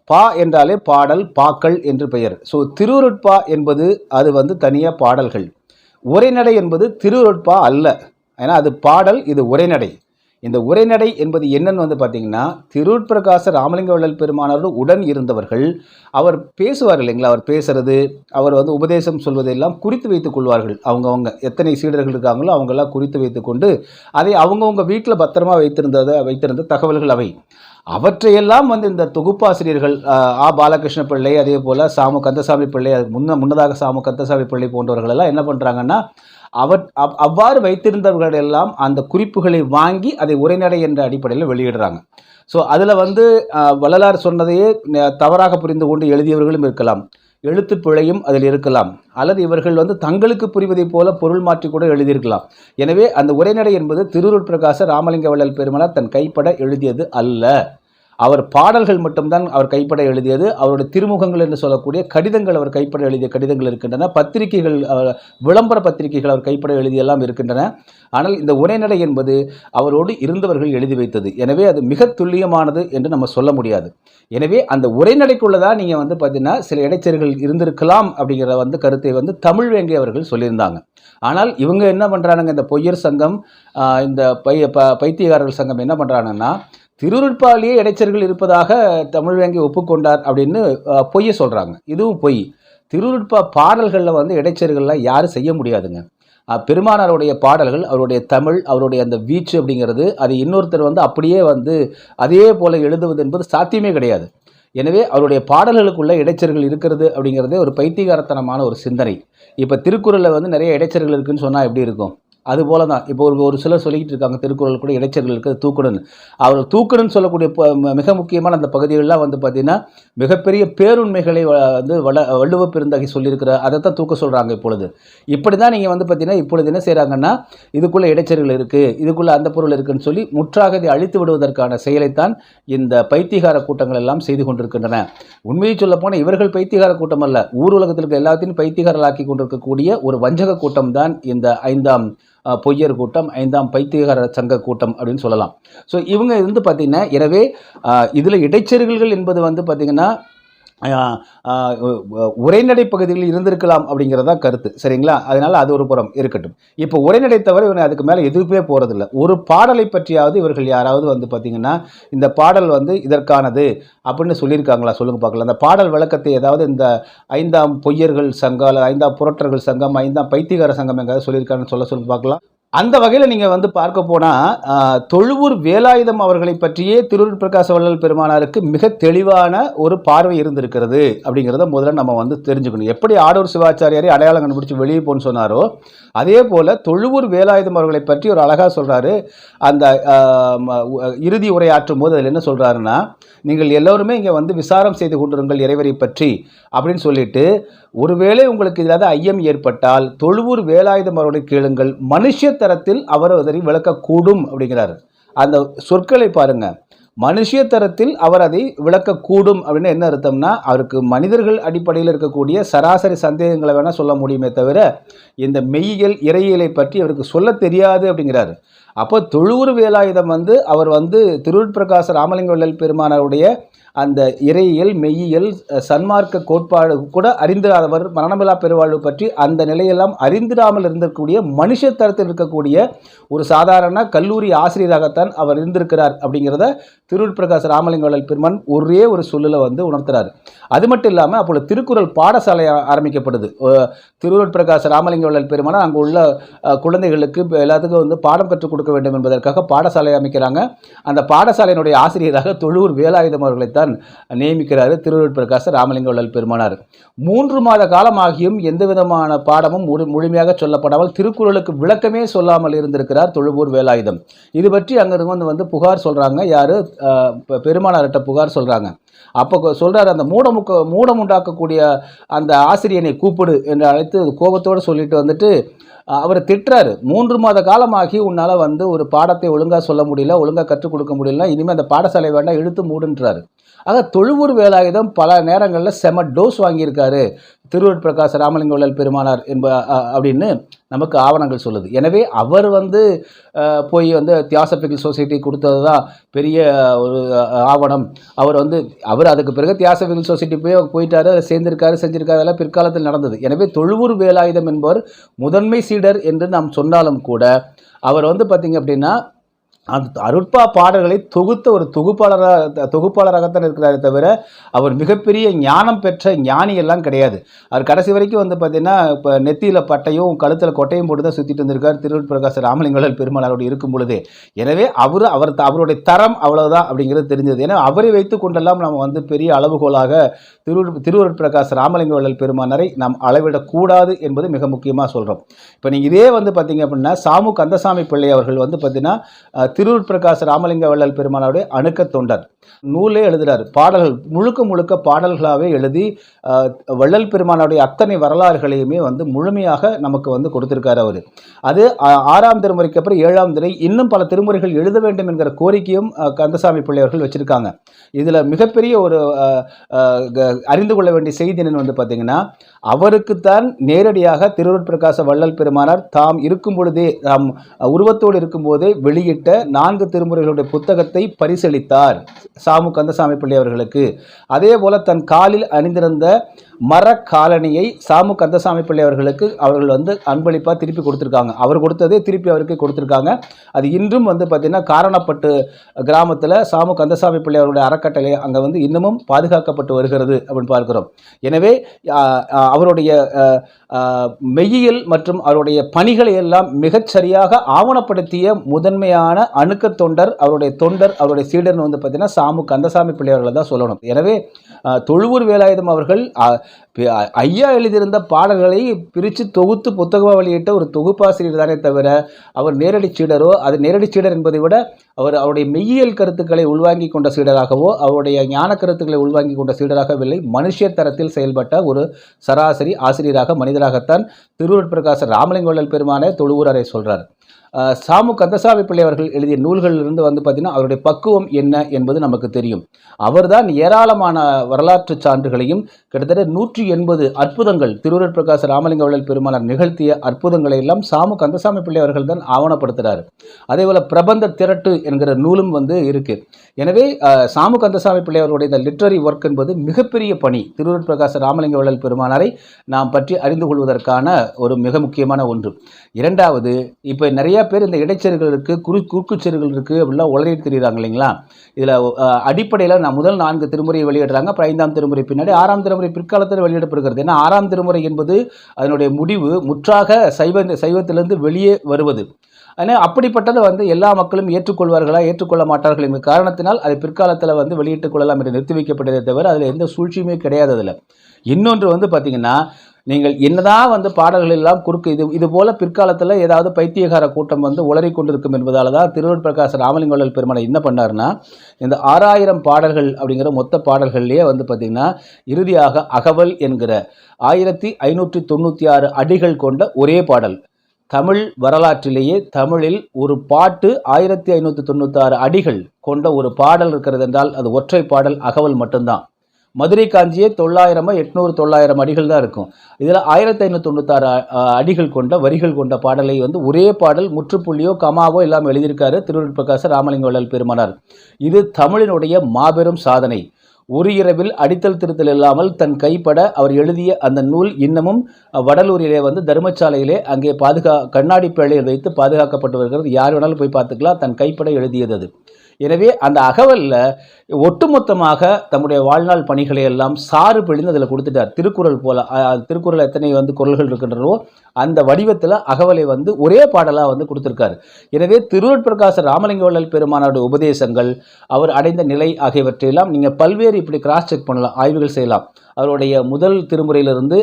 பா என்றாலே பாடல், பாக்கள் என்று பெயர். ஸோ திருவருட்பா என்பது அது தனியாக பாடல்கள். உரைநடை என்பது திருவருட்பா அல்ல, ஏன்னா அது பாடல், இது உரைநடை. இந்த உரைநடை என்பது என்னன்னு பார்த்தீங்கன்னா திருவூர் பிரகாச ராமலிங்க வள்ளல் பெருமானாரோடு உடன் இருந்தவர்கள் அவர் பேசுவார் இல்லைங்களா, அவர் பேசுறது, அவர் உபதேசம் சொல்வதெல்லாம் குறித்து வைத்துக் கொள்வார்கள். அவங்கவுங்க எத்தனை சீடர்கள் இருக்காங்களோ அவங்கெல்லாம் குறித்து வைத்துக்கொண்டு அதை அவங்கவுங்க வீட்டில் பத்திரமா வைத்திருந்த தகவல்கள் அவை. அவற்றையெல்லாம் இந்த தொகுப்பாசிரியர்கள் பாலகிருஷ்ண பிள்ளை, அதே போல் சாமு கந்தசாமி பிள்ளை, முன்னதாக சாமு கந்தசாமி பிள்ளை போன்றவர்கள் எல்லாம் என்ன பண்ணுறாங்கன்னா அவ்வாறு வைத்திருந்தவர்களெல்லாம் அந்த குறிப்புகளை வாங்கி அதை உரைநடை என்ற அடிப்படையில் வெளியிடுறாங்க. ஸோ அதில் வள்ளலார் சொன்னதையே தவறாக புரிந்து கொண்டு எழுதியவர்களும் இருக்கலாம், எழுத்து பிழையும் அதில் இருக்கலாம், அல்லது இவர்கள் தங்களுக்கு புரிவதைப் போல பொருள் மாற்றி கூட எழுதியிருக்கலாம். எனவே அந்த உரைநடை என்பது திருவூர் பிரகாச ராமலிங்க வள்ளல் பெருமானார் தன் கைப்பட எழுதியது அல்ல. அவர் பாடல்கள் மட்டும்தான் அவர் கைப்பட எழுதியது. அவருடைய திருமுகங்கள் என்று சொல்லக்கூடிய கடிதங்கள் அவர் கைப்பட எழுதிய கடிதங்கள் இருக்கின்றன. பத்திரிகைகள், விளம்பர பத்திரிகைகள் அவர் கைப்பட எழுதியெல்லாம் இருக்கின்றன. ஆனால் இந்த உரைநடை என்பது அவரோடு இருந்தவர்கள் எழுதி வைத்தது. எனவே அது மிக துல்லியமானது என்று நம்ம சொல்ல முடியாது. எனவே அந்த உரைநடைக்குள்ளதான் நீங்கள் பார்த்தீங்கன்னா சில இடைச்சர்கள் இருந்திருக்கலாம் அப்படிங்கிற கருத்தை தமிழ் வேங்கை அவர்கள் சொல்லியிருந்தாங்க. ஆனால் இவங்க என்ன பண்ணுறானுங்க, இந்த பொய்யர் சங்கம், இந்த பைத்தியகாரர்கள் சங்கம் என்ன பண்ணுறாங்கன்னா திருவருட்பாலேயே இடைச்சர்கள் இருப்பதாக தமிழ் வேங்கை ஒப்புக்கொண்டார் அப்படின்னு பொய்யை சொல்கிறாங்க. இதுவும் பொய். திருவருட்பா பாடல்களில் இடைச்சர்கள்லாம் யாரும் செய்ய முடியாதுங்க. பெருமானாருடைய பாடல்கள், அவருடைய தமிழ், அவருடைய அந்த வீச்சு அப்படிங்கிறது அது இன்னொருத்தர் அப்படியே அதே போல் எழுதுவது என்பது சாத்தியமே கிடையாது. எனவே அவருடைய பாடல்களுக்குள்ள இடைச்சர்கள் இருக்கிறது அப்படிங்கிறதே ஒரு பைத்தியகாரத்தனமான ஒரு சிந்தனை. இப்போ திருக்குறளில் நிறைய இடைச்சர்கள் இருக்குதுன்னு சொன்னால் எப்படி இருக்கும்? அதுபோல தான் இப்போ ஒரு சிலர் சொல்லிக்கிட்டு இருக்காங்க திருக்குறள் கூட இடைச்சர்கள் இருக்குது, தூக்கணுன்னு. அவர் தூக்கணுன்னு சொல்லக்கூடிய மிக முக்கியமான அந்த பகுதிகளெலாம் பார்த்திங்கன்னா மிகப்பெரிய பேருண்மைகளை வள்ளுவ பெருந்தகை சொல்லியிருக்கிற அதை தான் தூக்க சொல்கிறாங்க இப்பொழுது. இப்படி தான் நீங்கள் பார்த்திங்கன்னா இப்பொழுது என்ன செய்கிறாங்கன்னா இதுக்குள்ளே இடைச்சர்கள் இருக்குது, இதுக்குள்ளே அந்த பொருள் இருக்குதுன்னு சொல்லி முற்றாக இதை அழித்து விடுவதற்கான செயலைத்தான் இந்த பைத்தியகார கூட்டங்கள் எல்லாம் செய்து கொண்டிருக்கின்றன. உண்மையை சொல்லப்போனால் இவர்கள் பைத்தியகார கூட்டம் அல்ல, ஊர் உலகத்தில் இருக்க எல்லாத்தையும் பைத்தியகாரலாக்கி கொண்டிருக்கக்கூடிய ஒரு வஞ்சக கூட்டம் தான் இந்த 5ஆம் பொய்யர் கூட்டம், 5ஆம் பைத்தியகார சங்க கூட்டம் அப்படின்னு சொல்லலாம். ஸோ இவங்க பார்த்திங்கன்னா எனவே இதில் இடைச்செருகல்கள் என்பது பார்த்திங்கன்னா உரைநடை பகுதிகளில் இருந்திருக்கலாம் அப்படிங்கிறதா கருத்து, சரிங்களா? அதனால் அது ஒரு புறம் இருக்கட்டும். இப்போ உரைநடை தவிர இவங்க அதுக்கு மேலே எதுவுமே போகிறதில்ல. ஒரு பாடலை பற்றியாவது இவர்கள் யாராவது பார்த்திங்கன்னா இந்த பாடல் இதற்கானது அப்படின்னு சொல்லியிருக்காங்களா சொல்லுங்க பார்க்கலாம். அந்த பாடல் விளக்கத்தை ஏதாவது இந்த 5ஆம் பொய்யர்கள் சங்கம், 5ஆம் புரட்டர்கள் சங்கம், 5ஆம் பைத்தியகார சங்கம் எங்காவது சொல்லியிருக்காங்கன்னு சொல்லுங்க பார்க்கலாம். அந்த வகையில் நீங்கள் பார்க்க போனால் தொழுவூர் வேலாயுதம் அவர்களை பற்றியே திருவூர் பிரகாச வள்ளல் பெருமானாருக்கு மிக தெளிவான ஒரு பார்வை இருந்திருக்கிறது அப்படிங்கிறத முதல்ல நம்ம தெரிஞ்சுக்கணும். எப்படி ஆடூர் சிவாச்சாரியாரை அடையாளம் கண்டுபிடிச்சி வெளியே போன்னு சொன்னாரோ அதே போல் தொழுவூர் வேலாயுதம் அவர்களை பற்றி ஒரு அழகாக சொல்கிறாரு. அந்த இறுதி உரையாற்றும் போது அதில் என்ன சொல்கிறாருன்னா, நீங்கள் எல்லோருமே இங்கே விசாரம் செய்து கொண்டிருங்கள் இறைவரை பற்றி அப்படின்னு சொல்லிட்டு, ஒருவேளை உங்களுக்கு இல்லாத ஐயம் ஏற்பட்டால் தொழுவூர் வேலாயுதம் அவருடைய கேளுங்கள், மனுஷ தரத்தில் அவர் அதனை விளக்கக்கூடும் அப்படிங்கிறாரு. அந்த சொற்களை பாருங்க, மனுஷிய தரத்தில் அவர் அதை விளக்கக்கூடும் அப்படின்னு என்ன அர்த்தம்னா, அவருக்கு மனிதர்கள் அடிப்படையில் இருக்கக்கூடிய சராசரி சந்தேகங்களை வேணால் சொல்ல முடியுமே தவிர இந்த மெய்யியல் இறையியலை பற்றி அவருக்கு சொல்ல தெரியாது அப்படிங்கிறாரு. அப்போ தொழுவுறு வேலாயுதம் அவர் திருவருட்பிரகாச ராமலிங்க வள்ளல் பெருமானாருடைய அந்த இறையியல் மெய்யியல் சன்மார்க்க கோட்பாடு கூட அறிந்திராதவர், மரணமில்லா பெருவாழ்வு பற்றி அந்த நிலையெல்லாம் அறிந்திராமல் இருந்திருக்கக்கூடிய மனுஷ தரத்தில் இருக்கக்கூடிய ஒரு சாதாரண கல்லூரி ஆசிரியராகத்தான் அவர் இருந்திருக்கிறார் அப்படிங்கிறத திருவருட்பிரகாச ராமலிங்க வள்ளல் பெருமான் ஒரே ஒரு சொல்லில் உணர்த்துறாரு. அது மட்டும் இல்லாமல் அப்பொழுது திருக்குறள் பாடசாலை ஆரம்பிக்கப்படுது. திருவருட்பிரகாச ராமலிங்க வள்ளல் பெருமான் அங்கே உள்ள குழந்தைகளுக்கு எல்லாத்துக்கும் பாடம் கற்றுக் கொடுக்க வேண்டும் என்பதற்காக பாடசாலை அமைக்கிறாங்க. அந்த பாடசாலையினுடைய ஆசிரியராக தொழுவூர் வேலாயுதம் அவர்களைத்தான் நியமிக்கிறார் திருவருட்பிரகாச ராமலிங்க வள்ளல் பெருமானார். 3 மாத காலமாகியும் எந்த விதமான பாடமும் முழுமையாக சொல்லப்படாமல் திருக்குறளுக்கு விளக்கமே சொல்லாமல் இருந்திருக்கிறார் தொழுவூர் வேலாயுதம். இது பற்றி அங்கிருந்து புகார் சொல்றாங்க. யாரு? பெருமானார்கிட்ட புகார் சொல்றாங்க. அப்போ சொல்றாரு, அந்த மூடம் உண்டாக்கக்கூடிய அந்த ஆசிரியனை கூப்பிடு என்று அழைத்து கோபத்தோடு சொல்லிட்டு அவரை திட்டுறாரு. 3 மாத காலமாகி உன்னால் ஒரு பாடத்தை ஒழுங்காக சொல்ல முடியல, ஒழுங்காக கற்றுக் கொடுக்க முடியலன்னா இனிமேல் அந்த பாடசாலை வேண்டாம், இழுத்து மூடுன்றாரு. ஆக தொழுவூர் வேலாயுதம் பல நேரங்களில் செம டோஸ் வாங்கியிருக்காரு திருவருட்பிரகாச ராமலிங்க வள்ளல் பெருமானார் அப்படின்னு நமக்கு ஆவணங்கள் சொல்லுது. எனவே அவர் போய் தியாசபிக்கல் சொசைட்டி கொடுத்தது தான் பெரிய ஒரு ஆவணம். அவர் அதுக்கு பிறகு தியாசபிக்கல் சொசைட்டி போயிட்டாரு, சேர்ந்திருக்காரு, செஞ்சிருக்காரு, அதெல்லாம் பிற்காலத்தில் நடந்தது. எனவே தொழுவூர் வேலாயுதம் என்பவர் முதன்மை சீடர் என்று நாம் சொன்னாலும் கூட அவர் பார்த்திங்க அப்படின்னா அந்த அருட்பா பாடல்களை தொகுத்த ஒரு தொகுப்பாளராகத்தான் இருக்கிறாரே தவிர அவர் மிகப்பெரிய ஞானம் பெற்ற ஞானியெல்லாம் கிடையாது. அவர் கடைசி வரைக்கும் பார்த்தீங்கன்னா இப்போ நெத்தியில் பட்டையும் கழுத்தில் கொட்டையும் போட்டு தான் சுற்றிட்டு இருந்திருக்கார் திருவருட்பிரகாச ராமலிங்க வள்ளல் பெருமானாரோடு இருக்கும் பொழுதே. எனவே அவருடைய தரம் அவ்வளவுதான் அப்படிங்கிறது தெரிஞ்சது. ஏன்னா அவரை வைத்து கொண்டெல்லாம் நம்ம பெரிய அளவுகோலாக திருவருட்பிரகாச ராமலிங்க வள்ளல் பெருமானாரை நாம் அளவிடக்கூடாது என்பது மிக முக்கியமாக சொல்கிறோம். இப்போ நீங்கள் இதே பார்த்தீங்க அப்படின்னா சாமு கந்தசாமி பிள்ளை அவர்கள் பார்த்தீங்கன்னா திருவருட்பிரகாச ராமலிங்க வள்ளல் பெருமானாருடைய அணுக்க தொண்டர் நூலே எழுதுகிறார். பாடல்கள் முழுக்க பாடல்களாகவே எழுதி வள்ளல் பெருமானாருடைய அத்தனை வரலாறுகளையுமே முழுமையாக நமக்கு கொடுத்திருக்காரு அவர். அது 6ஆம் திருமுறைக்கு அப்புறம் 7ஆம் திரை இன்னும் பல திருமுறைகள் எழுத வேண்டும் என்கிற கோரிக்கையும் கந்தசாமி பிள்ளை அவர்கள் வச்சிருக்காங்க. இதில் மிகப்பெரிய ஒரு அறிந்து கொள்ள வேண்டிய செய்தி என்னன்னு பார்த்தீங்கன்னா, அவருக்குத்தான் நேரடியாக திருவருட்பிரகாச வள்ளல் பெருமானார் தாம் இருக்கும் பொழுதே, தாம் உருவத்தோடு இருக்கும்போதே வெளியிட்ட 4 திருமுறைகளுடைய புத்தகத்தை பரிசளித்தார் சாமு கந்தசாமி பிள்ளை அவர்களுக்கு. அதே போல தன் காலில் அணிந்திருந்த மரக்காலணியை சாமு கந்தசாமி பிள்ளை அவர்களுக்கு அவர்கள் அன்பளிப்பாக திருப்பி கொடுத்துருக்காங்க. அவர் கொடுத்ததே திருப்பி அவருக்கு கொடுத்துருக்காங்க. அது இன்றும் பார்த்தீங்கன்னா காரணப்பட்டு கிராமத்தில் சாமு கந்தசாமி பிள்ளை அவருடைய அறக்கட்டளை அங்கே இன்னமும் பாதுகாக்கப்பட்டு வருகிறது அப்படின்னு பார்க்கிறோம். எனவே அவருடைய மெய்யியல் மற்றும் அவருடைய பணிகளை எல்லாம் மிகச்சரியாக ஆவணப்படுத்திய முதன்மையான அணுக்க தொண்டர், அவருடைய சீடர்னு பார்த்தீங்கன்னா சாமு கந்தசாமி பிள்ளை அவர்களை தான் சொல்லணும். எனவே தொழுவூர் வேலாயுதம் அவர்கள் ஐயா எழுதியிருந்த பாடல்களை பிரித்து தொகுத்து புத்தகமாக வெளியிட்ட ஒரு தொகுப்பாசிரியர் தானே தவிர அவர் நேரடி சீடரோ, அது நேரடி சீடர் என்பதை விட அவருடைய மெய்யியல் கருத்துக்களை உள்வாங்கி கொண்ட சீடராகவோ அவருடைய ஞான கருத்துக்களை உள்வாங்கி கொண்ட சீடராகவில்லை. மனுஷ தரத்தில் செயல்பட்ட ஒரு சராசரி ஆசிரியராக, மனிதராகத்தான் திருவருட்பிரகாச ராமலிங்க வள்ளல் பெருமானே தொழுவூரரை சொல்றார். சாமு கந்தசாமி பிள்ளை அவர்கள் எழுதிய நூல்களிலிருந்து பார்த்தீங்கன்னா அவருடைய பக்குவம் என்ன என்பது நமக்கு தெரியும். அவர்தான் ஏராளமான வரலாற்று சான்றுகளையும் கிட்டத்தட்ட 180 அற்புதங்கள் திருவருட்பிரகாச ராமலிங்க வள்ளல் பெருமானார் நிகழ்த்திய அற்புதங்களை எல்லாம் சாமு கந்தசாமி பிள்ளை அவர்கள் தான் ஆவணப்படுத்துகிறார். அதே போல பிரபந்த திரட்டு என்கிற நூலும் இருக்கு. எனவே சாமு கந்தசாமி பிள்ளை அவர்களுடைய இந்த லிட்ரரி ஒர்க் என்பது மிகப்பெரிய பணி. திருவருட்பிரகாச ராமலிங்க வள்ளல் பெருமானாரை நாம் பற்றி அறிந்து கொள்வதற்கான ஒரு மிக முக்கியமான ஒன்று. இரண்டாவது, இப்போ நிறைய பேர் இந்த இடைச்செருகள் இருக்குது, குறுக்குச்செருகள் இருக்குது அப்படிலாம் உளறிட்டு தெரியுறாங்க இல்லைங்களா. இதில் அடிப்படையில் நான் முதல் 4 திருமுறையை வெளியிடுறாங்க. அப்புறம் 5ஆம் திருமுறை பின்னாடி 6ஆம் திருமுறை பிற்காலத்தில் வெளியிடப்படுகிறது. ஏன்னா 6ஆம் திருமுறை என்பது அதனுடைய முடிவு முற்றாக சைவத்திலிருந்து வெளியே வருவது. ஆனால் அப்படிப்பட்டதை எல்லா மக்களும் ஏற்றுக்கொள்வார்களா, ஏற்றுக்கொள்ள மாட்டார்கள் என்ற காரணத்தினால் அதை பிற்காலத்தில் வெளியிட்டுக் கொள்ளலாம் என்று நிறுத்தி வைக்கப்பட்டதை தவிர அதில் எந்த சூழ்ச்சியுமே கிடையாது. அதில் இன்னொன்று பார்த்தீங்கன்னா, நீங்கள் என்னதான் பாடல்கள் எல்லாம் இது போல பிற்காலத்தில் ஏதாவது பைத்தியகார கூட்டம் உளறி கொண்டிருக்கும் என்பதால் தான் திருவருட்பிரகாச ராமலிங்க வள்ளல் பெருமானை என்ன பண்ணார்னா, இந்த 6000 பாடல்கள் அப்படிங்கிற மொத்த பாடல்கள்லேயே பார்த்தீங்கன்னா இறுதியாக அகவல் என்கிற 1596 அடிகள் கொண்ட ஒரே பாடல், தமிழ் வரலாற்றிலேயே தமிழில் ஒரு பாட்டு 1596 அடிகள் கொண்ட ஒரு பாடல் இருக்கிறது என்றால் அது ஒற்றை பாடல் அகவல் மட்டும்தான். மதுரை காஞ்சியே 900 800 900 அடிகள் தான் இருக்கும். இதில் 1596 அடிகள் கொண்ட வரிகள் கொண்ட பாடலை வந்து ஒரே பாடல் முற்றுப்புள்ளியோ கமாவோ இல்லாமல் எழுதியிருக்காரு திருவருட்பிரகாச ராமலிங்க வள்ளல் பெருமானார். இது தமிழினுடைய மாபெரும் சாதனை. ஒரு இரவில் அடித்தல் திருத்தல் இல்லாமல் தன் கைப்பட அவர் எழுதிய அந்த நூல் இன்னமும் வடலூரிலே வந்து தர்மசாலையிலே அங்கே கண்ணாடி பேழையில் வைத்து பாதுகாக்கப்பட்டு வருகிறது. யார் வேணாலும் போய் பார்த்துக்கலாம். தன் கைப்பட எழுதியது அது. எனவே அந்த அகவலில் ஒட்டுமொத்தமாக தம்முடைய வாழ்நாள் பணிகளை எல்லாம் சாறு பிழிந்து அதில் கொடுத்துட்டார். திருக்குறள் போல திருக்குறள் எத்தனை வந்து குறள்கள் இருக்கின்றனோ அந்த வடிவத்தில் அகவலை வந்து ஒரே பாடலாக வந்து கொடுத்துருக்காரு. எனவே திருவருட்பிரகாச ராமலிங்க வள்ளல் பெருமானாருடைய உபதேசங்கள், அவர் அடைந்த நிலை ஆகியவற்றையெல்லாம் நீங்கள் பல்வேறு இப்படி கிராஸ் செக் பண்ணலாம், ஆய்வுகள் செய்யலாம். அவருடைய முதல் திருமுறையிலிருந்து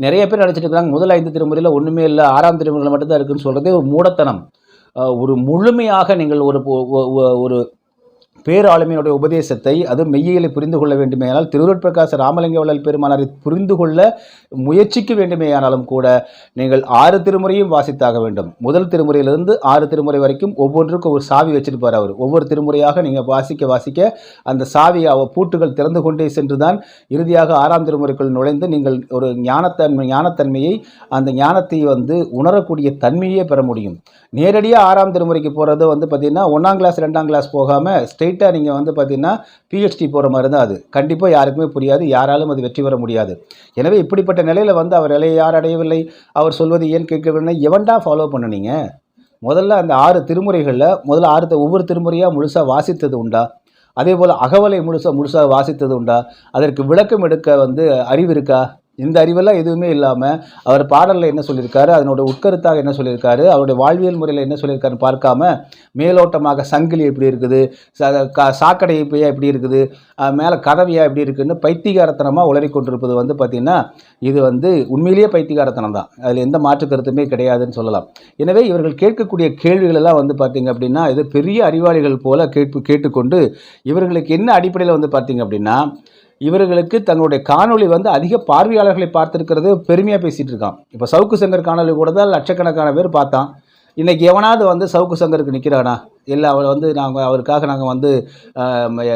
நிறைய பேர் நினச்சிட்டு இருக்காங்க முதல் 5 திருமுறையில் ஒன்றுமே இல்லை, 6ஆம் திருமுறையில் மட்டும்தான் இருக்குன்னு சொல்கிறதே ஒரு மூடத்தனம். ஒரு முழுமையாக நீங்கள் ஒரு பேராளுமையினுடைய உபதேசத்தை அது மெய்யியலை புரிந்து கொள்ள வேண்டுமேயானால் திருவருட்பிரகாச ராமலிங்க வள்ளல் பெருமானாரை புரிந்து கொள்ள முயற்சிக்க வேண்டுமேயானாலும் கூட நீங்கள் 6 திருமுறையும் வாசித்தாக வேண்டும். முதல் திருமுறையிலிருந்து 6 திருமுறை வரைக்கும் ஒவ்வொன்றுக்கும் ஒரு சாவி வச்சிருப்பார் அவர். ஒவ்வொரு திருமுறையாக நீங்கள் வாசிக்க அந்த சாவி பூட்டுகள் திறந்து கொண்டே சென்றுதான் இறுதியாக 6ஆம் திருமுறைக்குள் நுழைந்து நீங்கள் ஒரு ஞானத்தன்மையை அந்த ஞானத்தை வந்து உணரக்கூடிய தன்மையே பெற முடியும். நேரடியாக 6ஆம் திருமுறைக்கு போகிறது வந்து பார்த்திங்கன்னா 1ஆம் கிளாஸ் 2ஆம் கிளாஸ் போகாமல் ஸ்ட்ரெயிட்டாக நீங்கள் வந்து பார்த்திங்கன்னா பிஹெச்டி போகிற மாதிரி தான். அது கண்டிப்பாக யாருக்குமே புரியாது, யாராலும் அது வெற்றி பெற முடியாது. எனவே இப்படிப்பட்ட நிலையில் வந்து அவர் நிலையை யார் அடையவில்லை, அவர் சொல்வது ஏன் கேட்கவில்லை, எவன்டா ஃபாலோ பண்ணுனீங்க? முதல்ல அந்த 6 திருமுறைகளில் ஒவ்வொரு திருமுறையாக முழுசாக வாசித்தது உண்டா? அதே போல் அகவலை முழுசாக வாசித்தது உண்டா? அதற்கு விளக்கம் எடுக்க வந்து அறிவு இருக்கா? இந்த அறிவெல்லாம் எதுவுமே இல்லாமல் அவர் பாடலில் என்ன சொல்லியிருக்காரு, அதனோட உட்கருத்தாக என்ன சொல்லியிருக்காரு, அவருடைய வாழ்வியல் முறையில் என்ன சொல்லியிருக்காருன்னு பார்க்காம மேலோட்டமாக சங்கிலி எப்படி இருக்குது, சாக்கடை எப்படி இருக்குது, மேலே கதவியா எப்படி இருக்குதுன்னு பைத்தியகாரத்தனமாக உளறி கொண்டிருப்பது வந்து பார்த்திங்கன்னா இது வந்து உண்மையிலேயே பைத்தியகாரத்தனம் தான். அதில் எந்த மாற்று கருத்துமே கிடையாதுன்னு சொல்லலாம். எனவே இவர்கள் கேட்கக்கூடிய கேள்விகளெல்லாம் வந்து பார்த்திங்க அப்படின்னா இது பெரிய அறிவாளிகள் போல கேட்டுக்கொண்டு இவர்களுக்கு என்ன அடிப்படையில் வந்து பார்த்திங்க அப்படின்னா இவர்களுக்கு தங்களுடைய காணொலி வந்து அதிக பார்வையாளர்களை பார்த்துருக்கிறது பெருமையாக பேசிகிட்டு இருக்கான். இப்போ சவுக்கு சங்கர் காணொலி கூட தான் லட்சக்கணக்கான பேர் பார்த்தான். இன்றைக்கி எவனாவது வந்து சவுக்கு சங்கருக்கு நிற்கிறானா? இல்லை அவரை வந்து அவருக்காக நாங்கள் வந்து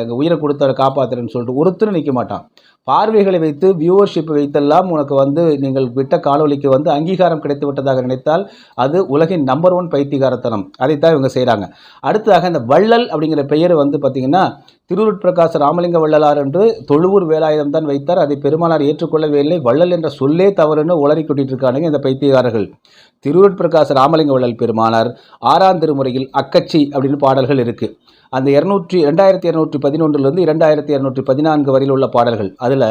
எங்கள் உயிரை கொடுத்தவரை காப்பாற்றுறேன்னு சொல்லிட்டு ஒருத்தரும் நிற்க மாட்டான். பார்வைகளை வைத்து வியூவர்ஷிப்பை வைத்தெல்லாம் உனக்கு வந்து நீங்கள் விட்ட காணொலிக்கு வந்து அங்கீகாரம் கிடைத்து விட்டதாக நினைத்தால் அது உலகின் நம்பர் 1 பைத்தியகாரத்தனம். அதைத்தான் இவங்க செய்கிறாங்க. அடுத்ததாக இந்த வள்ளல் அப்படிங்கிற பெயர் வந்து பார்த்திங்கன்னா திருவருட்பிரகாச ராமலிங்க வள்ளலார் என்று தொழுவூர் வேலாயுதம் தான் வைத்தார். அதை பெருமானார் ஏற்றுக்கொள்ளவே இல்லை. வள்ளல் என்ற சொல்லே தவறுன்னு உளறி கொட்டிட்டு இருக்கானுங்க இந்த பைத்தியகாரர்கள். திருவருட்பிரகாச ராமலிங்க வள்ளல் பெருமானார் 6ஆம் திருமுறையில் அக்கச்சி அப்படின்னு பாடல்கள் இருக்குது. அந்த 2211 2214 வரையில் உள்ள பாடல்கள். அதில்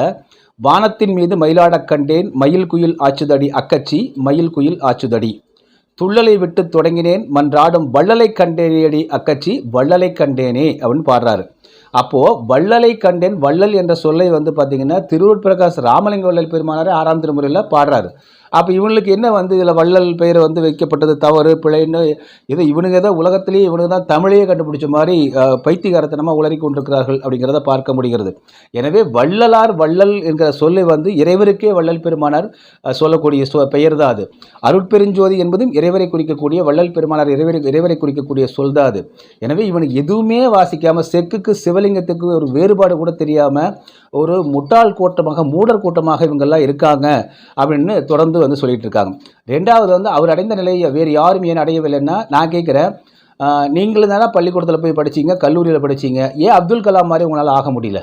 வானத்தின் மீது மயிலாடக் கண்டேன், மயில் குயில் ஆச்சுதடி அக்கச்சி, மயில் குயில் ஆச்சுதடி, துள்ளலை விட்டு தொடங்கினேன் மன்றாடும் வள்ளலை கண்டேனேடி அக்கச்சி, வள்ளலை கண்டேனே அப்படின்னு பாடுறாரு. அப்போது வள்ளலை கண்டேன், வள்ளல் என்ற சொல்லை வந்து பார்த்திங்கன்னா திருவருட்பிரகாச ராமலிங்க வள்ளல் பெருமானாரே 6ஆம் திருமுறையில் பாடுறாரு. அப்போ இவங்களுக்கு என்ன வந்து இதில் வள்ளல் பெயர் வந்து வைக்கப்பட்டது தவறு பிழைன்னு இவனுங்க தான் உலகத்திலேயே இவனுங்க தான் தமிழையே கண்டுபிடிச்ச மாதிரி பைத்தியகாரத்தனமாக உளறி கொண்டிருக்கிறார்கள் அப்படிங்கிறத பார்க்க முடிகிறது. எனவே வள்ளல் என்கிற சொல்லை வந்து இறைவருக்கே வள்ளல் பெருமானார் சொல்லக்கூடிய பெயர் தான் அது. அருட்பெருஞ்சோதி என்பதும் இறைவரை குறிக்கக்கூடிய வள்ளல் பெருமானார் இறைவரை குறிக்கக்கூடிய சொல் தான் அது. எனவே இவனுக்கு எதுவுமே வாசிக்காமல் செக்குக்கு சிவலிங்கத்துக்கு ஒரு வேறுபாடு கூட தெரியாமல் ஒரு முட்டாள் கூட்டமாக மூடர் கூட்டமாக இவங்கெல்லாம் இருக்காங்க அப்படின்னு தொடர்ந்து வந்து சொல்லிட்டு இருக்காங்க. ரெண்டாவது வந்து அவர் அடைந்த நிலையை வேறு யாரும் ஏன் அடையவில்லைன்னா நான் கேட்குறேன், நீங்களும் தானே பள்ளிக்கூடத்தில் போய் படிச்சிங்க, கல்லூரியில் படிச்சிங்க, ஏன் அப்துல் கலாம் மாதிரி உங்களால் ஆக முடியல?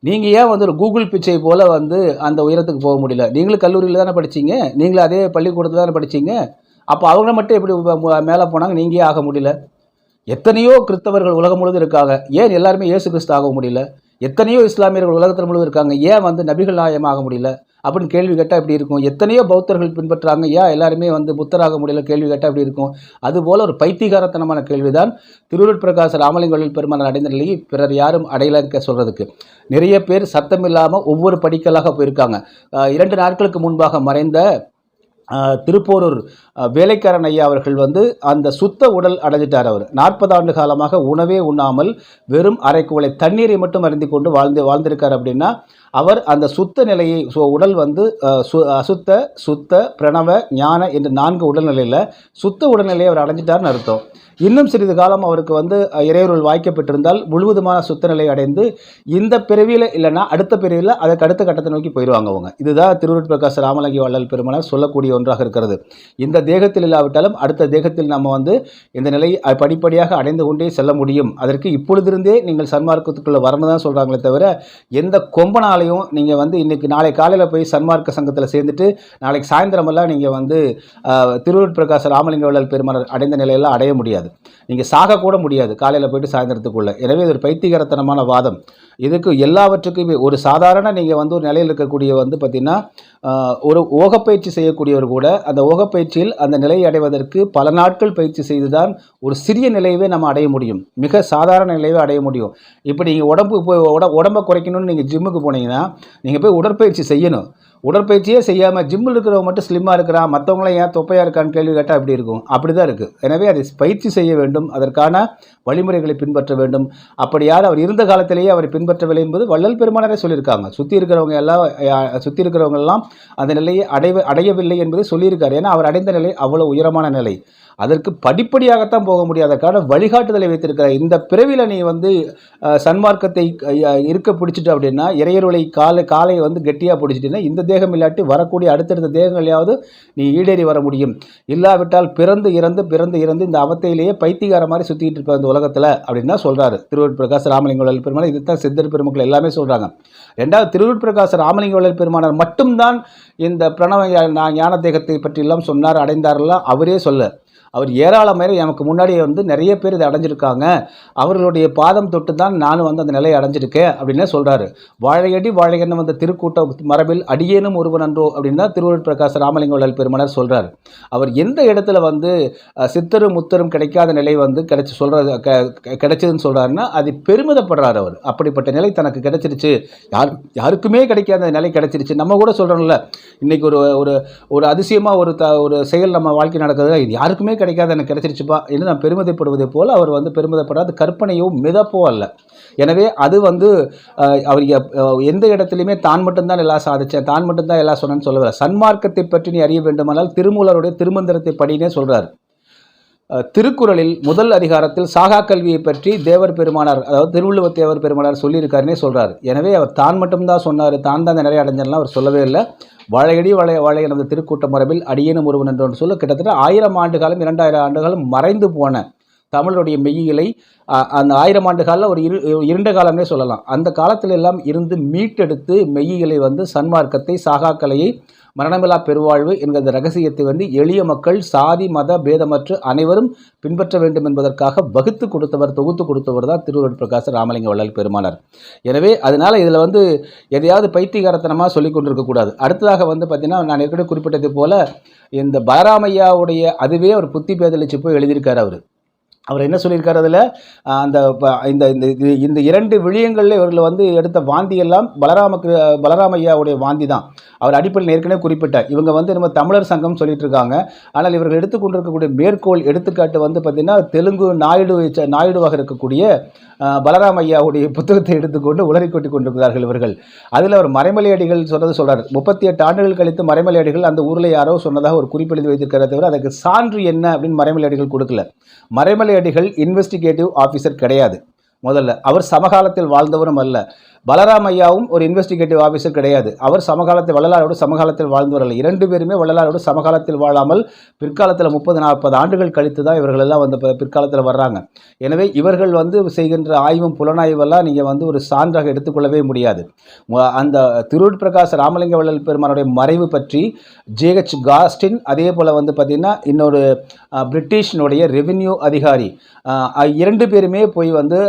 நீங்கள் ஏன் வந்து ஒரு கூகுள் பிச்சை போல் வந்து அந்த உயரத்துக்கு போக முடியல? நீங்களும் கல்லூரியில் தானே படிச்சிங்க, நீங்களும் அதே பள்ளிக்கூடத்தில் தானே படிச்சிங்க, அப்போ அவங்க மட்டும் எப்படி மேலே போனாங்க, நீங்கள் ஆக முடியல? எத்தனையோ கிறிஸ்தவர்கள் உலகம் முழுவதும் இருக்காங்க, ஏன் எல்லாருமே இயேசு கிறிஸ்து ஆக முடியல? எத்தனையோ இஸ்லாமியர்கள் உலகத்தில் முழுவதும் இருக்காங்க, ஏன் வந்து நபிகள் நாயகம் ஆக முடியல அப்படின்னு கேள்வி கேட்டால் எப்படி இருக்கும்? எத்தனையோ பௌத்தர்கள் பின்பற்றாங்க, ஏன் எல்லாருமே வந்து புத்தராக முடியல கேள்வி கேட்டால் எப்படி இருக்கும்? அதுபோல் ஒரு பைத்தியகாரத்தனமான கேள்விதான் திருவருட்பிரகாச ராமலிங்க வள்ளல் பெருமானார் அடைந்த நிலையை பிறர் யாரும் அடையலக்க சொல்கிறதுக்கு. நிறைய பேர் சத்தம் இல்லாமல் ஒவ்வொரு படிக்கலாக போயிருக்காங்க. 2 நாட்களுக்கு முன்பாக மறைந்த திருப்போரூர் வேலைக்காரன் ஐயா அவர்கள் வந்து அந்த சுத்த உடல் அடைஞ்சிட்டார். அவர் 40 ஆண்டு காலமாக உணவே உண்ணாமல் வெறும் அரைக்குவளை தண்ணீரை மட்டும் அருந்தி கொண்டு வாழ்ந்திருக்கார். அப்படின்னா அவர் அந்த சுத்த நிலையை உடல் வந்து அசுத்த சுத்த பிரணவ ஞான என்ற 4 உடல்நிலையில் சுத்த உடல்நிலையை அவர் அடைஞ்சிட்டார்னு அர்த்தம். இன்னும் சிறிது காலம் அவருக்கு வந்து இறையருள் வாய்க்கப்பட்டிருந்தால் முழுவதுமான சுத்த நிலை அடைந்து இந்த பிறவியில் இல்லைன்னா அடுத்த பிறவியில் அதற்கு அடுத்த கட்டத்தை நோக்கி போயிடுவாங்க அவங்க. இதுதான் திருவருட்பிரகாச ராமலிங்க வள்ளல் பெருமானார் சொல்லக்கூடிய ஒன்றாக இருக்கிறது. இந்த தேகத்தில் இல்லாவிட்டாலும் அடுத்த தேகத்தில் நம்ம வந்து இந்த நிலையை படிப்படியாக அடைந்து கொண்டே செல்ல முடியும். அதற்கு இப்பொழுதிருந்தே நீங்கள் சன்மார்க்கத்துக்குள்ளே வரணும் தான் சொல்கிறாங்களே தவிர எந்த கொம்பனாலையும் நீங்கள் வந்து இன்றைக்கி நாளை காலையில் போய் சன்மார்க்க சங்கத்தில் சேர்ந்துட்டு நாளைக்கு சாயந்தரமெல்லாம் நீங்கள் வந்து திருவருட்பிரகாச ராமலிங்க வள்ளல் பெருமானார் அடைந்த நிலையெல்லாம் அடைய முடியாது. நீங்கள் சாகக்கூட முடியாது காலையில் போயிட்டு சாயந்தரத்துக்குள்ளே. எனவே இது ஒரு பைத்தியகரத்தனமான வாதம். இதுக்கு எல்லாவற்றுக்குமே ஒரு சாதாரண நீங்கள் வந்து ஒரு நிலையில் இருக்கக்கூடிய வந்து பார்த்திங்கன்னா ஒரு ஓகப்பயிற்சி செய்யக்கூடியவர் கூட அந்த ஓகப்பயிற்சியில் அந்த நிலையை அடைவதற்கு பல நாட்கள் பயிற்சி செய்து தான் ஒரு சிறிய நிலையவே நம்ம அடைய முடியும். மிக சாதாரண நிலையவே அடைய முடியும். இப்போ நீங்கள் உடம்பை குறைக்கணும்னு நீங்கள் ஜிம்முக்கு போனீங்கன்னா நீங்கள் போய் உடற்பயிற்சி செய்யணும். உடற்பயிற்சியே செய்யாமல் ஜிம்மில் இருக்கிறவங்க மட்டும் ஸ்லிம்மாக இருக்கிறான், மற்றவங்களாம் ஏன் தொப்பையாக இருக்கான்னு கேள்வி கேட்டால் அப்படி இருக்கும். அப்படி தான் இருக்குது. எனவே அதை பயிற்சி செய்ய வேண்டும், அதற்கான வழிமுறைகளை பின்பற்ற வேண்டும். அப்படி யார் அவர் இருந்த காலத்திலேயே அவரை பின்பற்றவில்லை என்பது வள்ளல் பெருமானாரே சொல்லியிருக்காங்க. சுற்றி இருக்கிறவங்க எல்லாம் அந்த நிலையை அடையவில்லை என்பதை சொல்லியிருக்காரு. ஏன்னா அவர் அடைந்த நிலை அவ்வளோ உயரமான நிலை. அதற்கு படிப்படியாகத்தான் போக முடியாதற்கான வழிகாட்டுதலை வைத்திருக்கிறார். இந்த பிறவியில் நீ வந்து சன்மார்க்கத்தை இருக்க பிடிச்சிட்டு அப்படின்னா இறையருளை காலை வந்து கெட்டியாக பிடிச்சிட்டின்னா இந்த தேகம் இல்லாட்டி வரக்கூடிய அடுத்தடுத்த தேகங்களையாவது நீ ஈடேறி வர முடியும். இல்லாவிட்டால் பிறந்து இறந்து இந்த அவத்தையிலேயே பைத்தியகார மாதிரி சுற்றிட்டு இருப்ப இந்த உலகத்தில் அப்படின்னு தான் சொல்கிறாரு திருவருட்பிரகாச ராமலிங்க வள்ளல் பெருமானார். இதுதான் சித்தர் பெருமக்கள் எல்லாமே சொல்கிறாங்க. ரெண்டாவது, திருவருட்பிரகாச ராமலிங்க வள்ளல் பெருமானார் மட்டும்தான் இந்த பிரணவ ஞான தேகத்தை பற்றியெல்லாம் சொன்னார், அடைந்தாரெல்லாம் அவரே சொல்ல. அவர் ஏராளமாக எனக்கு முன்னாடி வந்து நிறைய பேர் இதை அடைஞ்சிருக்காங்க, அவர்களுடைய பாதம் தொட்டு தான் நானும் வந்து அந்த நிலையை அடைஞ்சிருக்கேன் அப்படின்னே சொல்கிறாரு. வாழையடி வாழையன்னு வந்த திருக்கூட்ட மரபில் அடியேனும் ஒருவன் அன்றோ அப்படின்னு தான் திருவருட்பிரகாச ராமலிங்க வள்ளல் பெருமானார் சொல்கிறார். அவர் எந்த இடத்துல வந்து சித்தரும் முத்தரும் கிடைக்காத நிலை வந்து கிடைச்சதுன்னு சொல்கிறாருன்னா அது பெருமிதப்படுறார் அவர். அப்படிப்பட்ட நிலை தனக்கு கிடைச்சிருச்சு, யாருக்குமே கிடைக்காத நிலை கிடைச்சிருச்சு. நம்ம கூட சொல்கிறோம்ல, இன்றைக்கி ஒரு அதிசயமாக ஒரு செயல் நம்ம வாழ்க்கை நடக்குது, இது யாருக்குமே கிடைக்காது, எனக்கு கிடைச்சிருச்சுப்பா என்று நான் பெருமிதப்படுவதை போல் அவர் வந்து பெருமிதப்படாது, கற்பனையோ மிதப்போ அல்ல. எனவே அது வந்து அவர் எந்த இடத்துலையுமே தான் மட்டும்தான் எல்லாம் சாதித்தேன், தான் மட்டும்தான் எல்லாம் சொன்னேன்னு சொல்லவில்லை. சன்மார்க்கத்தை பற்றி நீ அறிய வேண்டுமானால் திருமூலருடைய திருமந்திரத்தை படினே சொல்கிறார். திருக்குறளில் முதல் அதிகாரத்தில் சாகா கல்வியை பற்றி தேவர் பெருமானார், அதாவது திருவள்ளுவர் தேவர் பெருமானார் சொல்லியிருக்காருன்னே சொல்கிறார். எனவே அவர் தான் மட்டும்தான் சொன்னார், தான் தான் நிறைய அடைஞ்சலாம் அவர் சொல்லவே இல்லை. வாழையடி வாழை எனது திருக்கூட்ட மரபில் அடியேனும் ஒருவன் என்று சொல்ல கிட்டத்தட்ட 1000 ஆண்டு காலம் 2000 ஆண்டுகளும் மறைந்து போன தமிழுடைய மெய்யியலை அந்த 1000 ஆண்டு காலில் ஒரு இருண்ட காலமே சொல்லலாம். அந்த காலத்தில் எல்லாம் இருந்து மீட்டெடுத்து மெய்யியலை வந்து சன்மார்க்கத்தை சாகாக்கலையை மரணமில்லா பெருவாழ்வு என்கிற ரகசியத்தை வந்து எளிய மக்கள் சாதி மத பேதமற்று அனைவரும் பின்பற்ற வேண்டும் என்பதற்காக வகுத்து கொடுத்தவர், தொகுத்து கொடுத்தவர் தான் திருவருட்பிரகாச ராமலிங்க வள்ளல் பெருமானார். எனவே அதனால் இதில் வந்து எதையாவது பைத்தியகாரத்தனமாக சொல்லி கொண்டிருக்கக்கூடாது. அடுத்ததாக வந்து பார்த்திங்கன்னா நான் ஏற்கனவே குறிப்பிட்டது போல் இந்த பலராமையாவுடைய அதுவே அவர் புத்தி பேதலிச்சு போய் எழுதியிருக்கார். அவர் என்ன சொல்லியிருக்காரு அதில், அந்த இந்த 2 விழியங்களில் இவர்கள் வந்து எடுத்த வாந்தியெல்லாம் பலராமையாவுடைய வாந்தி தான். அவர் அடிப்படையில் ஏற்கனவே குறிப்பிட்டார். இவங்க வந்து நம்ம தமிழர் சங்கம் சொல்லிட்டு இருக்காங்க. ஆனால் இவர்கள் எடுத்துக்கொண்டிருக்கக்கூடிய மேற்கோள் எடுத்துக்காட்டு வந்து பார்த்திங்கன்னா தெலுங்கு நாயுடுவாக இருக்கக்கூடிய பலராமையாவுடைய புத்தகத்தை எடுத்துக்கொண்டு உளறி கொட்டி கொண்டிருக்கிறார்கள் இவர்கள். அதில் அவர் மறைமலையடிகள் சொல்கிறார். 38 ஆண்டுகள் கழித்து மறைமலையடிகள் அந்த ஊரில் யாரோ சொன்னதாக ஒரு குறிப்பெழுதி வைத்திருக்கிறத தவிர அதுக்கு சான்று என்ன அப்படின்னு மறைமலையடிகள் கொடுக்கல. மறைமலையடிகள் இன்வெஸ்டிகேட்டிவ் ஆஃபீஸர் கிடையாது. முதல்ல அவர் சமகாலத்தில் வாழ்ந்தவரும் அல்ல. பலராமையாவும் ஒரு இன்வெஸ்டிகேட்டிவ் ஆஃபீஸர் கிடையாது. அவர் வள்ளலாரோடு சமகாலத்தில் வாழ்ந்தவர் அல்ல. 2 பேருமே வள்ளலாரோடு சமகாலத்தில் வாழாமல் பிற்காலத்தில் 30-40 ஆண்டுகள் கழித்து தான் இவர்களெல்லாம் வந்து பிற்காலத்தில் வர்றாங்க. எனவே இவர்கள் வந்து செய்கின்ற ஆய்வும் புலனாய்வெல்லாம் நீங்கள் வந்து ஒரு சான்றாக எடுத்துக்கொள்ளவே முடியாது. அந்த திருவருட்பிரகாச ராமலிங்க வள்ளல் பெருமானுடைய மறைவு பற்றி ஜேஹெச் காஸ்டின், அதே போல் வந்து பார்த்திங்கன்னா இன்னொரு பிரிட்டிஷினுடைய ரெவென்யூ அதிகாரி 2 பேருமே போய் வந்து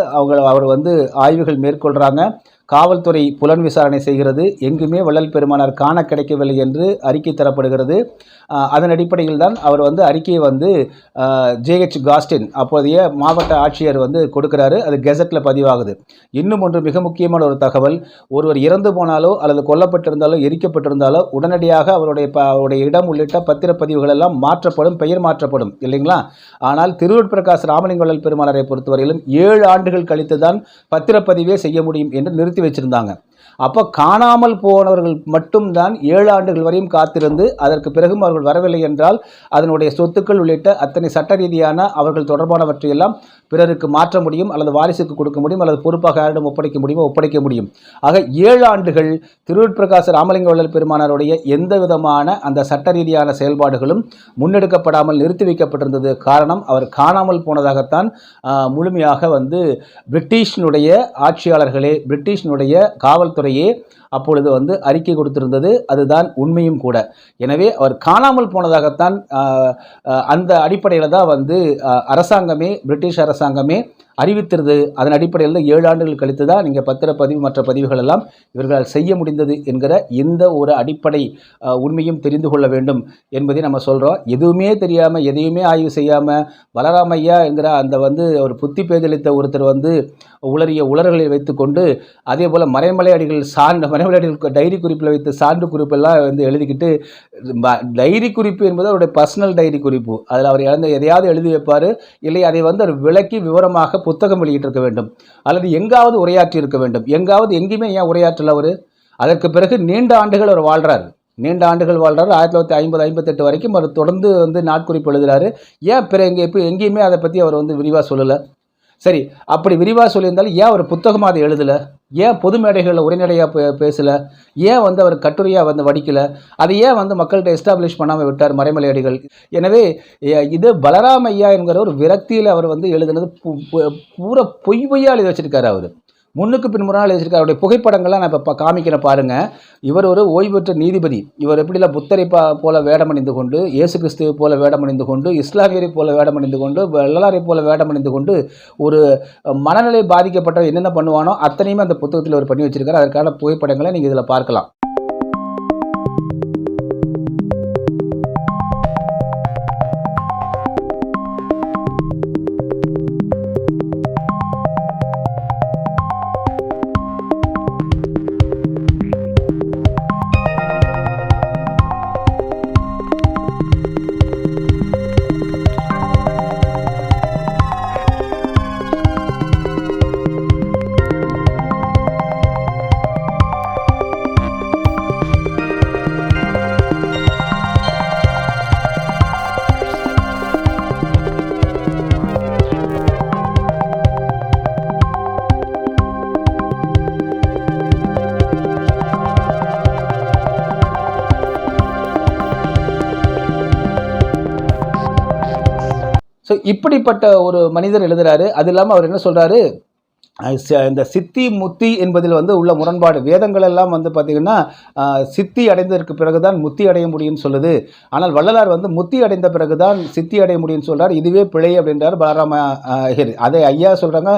அவர் வந்து ஆய்வுகள் மேற்கொள்கிறாங்க. காவல்துறை புலன் விசாரணை செய்கிறது. எங்குமே வள்ளல் பெருமானார் காண கிடைக்கவில்லை என்று அறிக்கை தரப்படுகிறது. அதன் அடிப்படையில் தான் அவர் வந்து அறிக்கையை வந்து ஜேஹெச் காஸ்டின் அப்போதைய மாவட்ட ஆட்சியர் வந்து கொடுக்குறாரு. அது கெசட்டில் பதிவாகுது. இன்னும் ஒன்று மிக முக்கியமான ஒரு தகவல், ஒருவர் இறந்து போனாலோ அல்லது கொல்லப்பட்டிருந்தாலோ எரிக்கப்பட்டிருந்தாலோ உடனடியாக அவருடைய இடம் உள்ளிட்ட பத்திரப்பதிவுகள் எல்லாம் மாற்றப்படும், பெயர் மாற்றப்படும் இல்லைங்களா? ஆனால் திருவருட்பிரகாச ராமலிங்க வள்ளல் பெருமானாரை பொறுத்தவரையிலும் 7 ஆண்டுகள் கழித்து தான் பத்திரப்பதிவே செய்ய முடியும் என்று நிறுத்தி வச்சிருந்தாங்க. அப்போ காணாமல் போனவர்கள் மட்டும்தான் 7 ஆண்டுகள் வரையும் காத்திருந்து அதற்கு பிறகும் அவர்கள் வரவில்லை என்றால் அதனுடைய சொத்துக்கள் உள்ளிட்ட அத்தனை சட்ட ரீதியான அவர்கள் தொடர்பானவற்றையெல்லாம் பிறருக்கு மாற்ற முடியும், அல்லது வாரிசுக்கு கொடுக்க முடியும், அல்லது பொறுப்பாக யாரிடம் ஒப்படைக்க முடியுமோ ஒப்படைக்க முடியும். ஆக 7 ஆண்டுகள் திருவருட்பிரகாச ராமலிங்க வள்ளல் பெருமானாருடைய எந்த விதமான அந்த சட்ட ரீதியான செயல்பாடுகளும் முன்னெடுக்கப்படாமல் நிறுத்தி வைக்கப்பட்டிருந்தது. காரணம், அவர் காணாமல் போனதாகத்தான் முழுமையாக பிரிட்டிஷினுடைய ஆட்சியாளர்களே, பிரிட்டிஷினுடைய காவல்துறையே அப்பொழுது அறிக்கை கொடுத்திருந்தது. அதுதான் உண்மையும் கூட. எனவே அவர் காணாமல் போனதாகத்தான் அந்த அடிப்படையில் தான் அரசாங்கமே, பிரிட்டிஷ் அரசாங்கமே அறிவித்திருது. அதன் அடிப்படையில் 7 ஆண்டுகள் கழித்து தான் நீங்கள் பத்திரப்பதிவு மற்ற பதிவுகள் எல்லாம் இவர்களால் செய்ய முடிந்தது என்கிற இந்த ஒரு அடிப்படை உண்மையும் தெரிந்து கொள்ள வேண்டும் என்பதை நம்ம சொல்கிறோம். எதுவுமே தெரியாமல் எதையுமே ஆய்வு செய்யாமல் பலராமையா என்கிற அந்த ஒரு புத்தி பேதளித்த ஒருத்தர் உளறிய உலர்களை வைத்துக்கொண்டு அதே போல் மறைமலை அடிகள் மறைமலை அடிகள் டைரி குறிப்பில் வைத்து சான்று குறிப்பெல்லாம் எழுதிக்கிட்டு, டைரி குறிப்பு என்பது அவருடைய பர்சனல் டைரி குறிப்பு. அதில் அவர் எதையாவது எழுதி வைப்பார், இல்லை அதை அவர் விளக்கி விவரமாக புத்தகம் வெளியிட்டிருக்க வேண்டும், அல்லது எங்காவது உரையாற்றி இருக்க வேண்டும். எங்கேயுமே ஏன் உரையாற்றல அவர்? அதற்கு பிறகு நீண்ட ஆண்டுகள் அவர் வாழ்கிறார். 1950-58 வரைக்கும் அவர் தொடர்ந்து நாட்குறிப்பு எழுதுகிறாரு. ஏன் எங்கேயுமே அதை பற்றி அவர் விரிவாக சொல்லலை? சரி, அப்படி விரிவாக சொல்லியிருந்தாலும் ஏன் அவர் புத்தகமாக அதை எழுதலை? ஏன் பொது மேடைகளில் உரைநடையாக பேசலை? ஏன் அவர் கட்டுரையாக வடிக்கலை? அதை ஏன் மக்கள்கிட்ட எஸ்டாப்ளிஷ் பண்ணாமல் விட்டார் மறைமலை அடிகள்? எனவே இது பலராமையா என்கிற ஒரு விரக்தியில் அவர் எழுதுனது பூரா பொய்யா எழுதி வச்சிருக்காரு. அவர் முன்னுக்கு பின்முறாக எழுதி வச்சிருக்காரு. அவருடைய புகைப்படங்கள்லாம் நான் இப்போ காமிக்கிறேன் பாருங்கள். இவர் ஒரு ஓய்வு பெற்ற நீதிபதி. இவர் எப்படிலாம் புத்தரை போல வேடமணிந்து கொண்டு, இயேசு கிறிஸ்துவை போல வேடமணிந்து கொண்டு, இஸ்லாமியரை போல வேடமணிந்து கொண்டு, வள்ளலாரை போல வேடமணிந்து கொண்டு ஒரு மனநிலை பாதிக்கப்பட்ட என்னென்ன பண்ணுவானோ அத்தனையுமே அந்த புத்தகத்தில் அவர் பண்ணி வச்சிருக்காரு. அதற்கான புகைப்படங்களை நீங்கள் இதில் பார்க்கலாம். ஸோ இப்படிப்பட்ட ஒரு மனிதர் எழுதுகிறாரு. அது இல்லாமல் அவர் என்ன சொல்கிறாரு, இந்த சித்தி முத்தி என்பதில் உள்ள முரண்பாடு. வேதங்கள் எல்லாம் பார்த்திங்கன்னா சித்தி அடைந்ததற்கு பிறகுதான் முத்தி அடைய முடியும்னு சொல்லுது. ஆனால் வள்ளலார் முத்தி அடைந்த பிறகுதான் சித்தி அடைய முடியும்னு சொல்கிறார். இதுவே பிழை அப்படின்றார் பலராம ஐயர். அதை ஐயா சொல்கிறாங்க,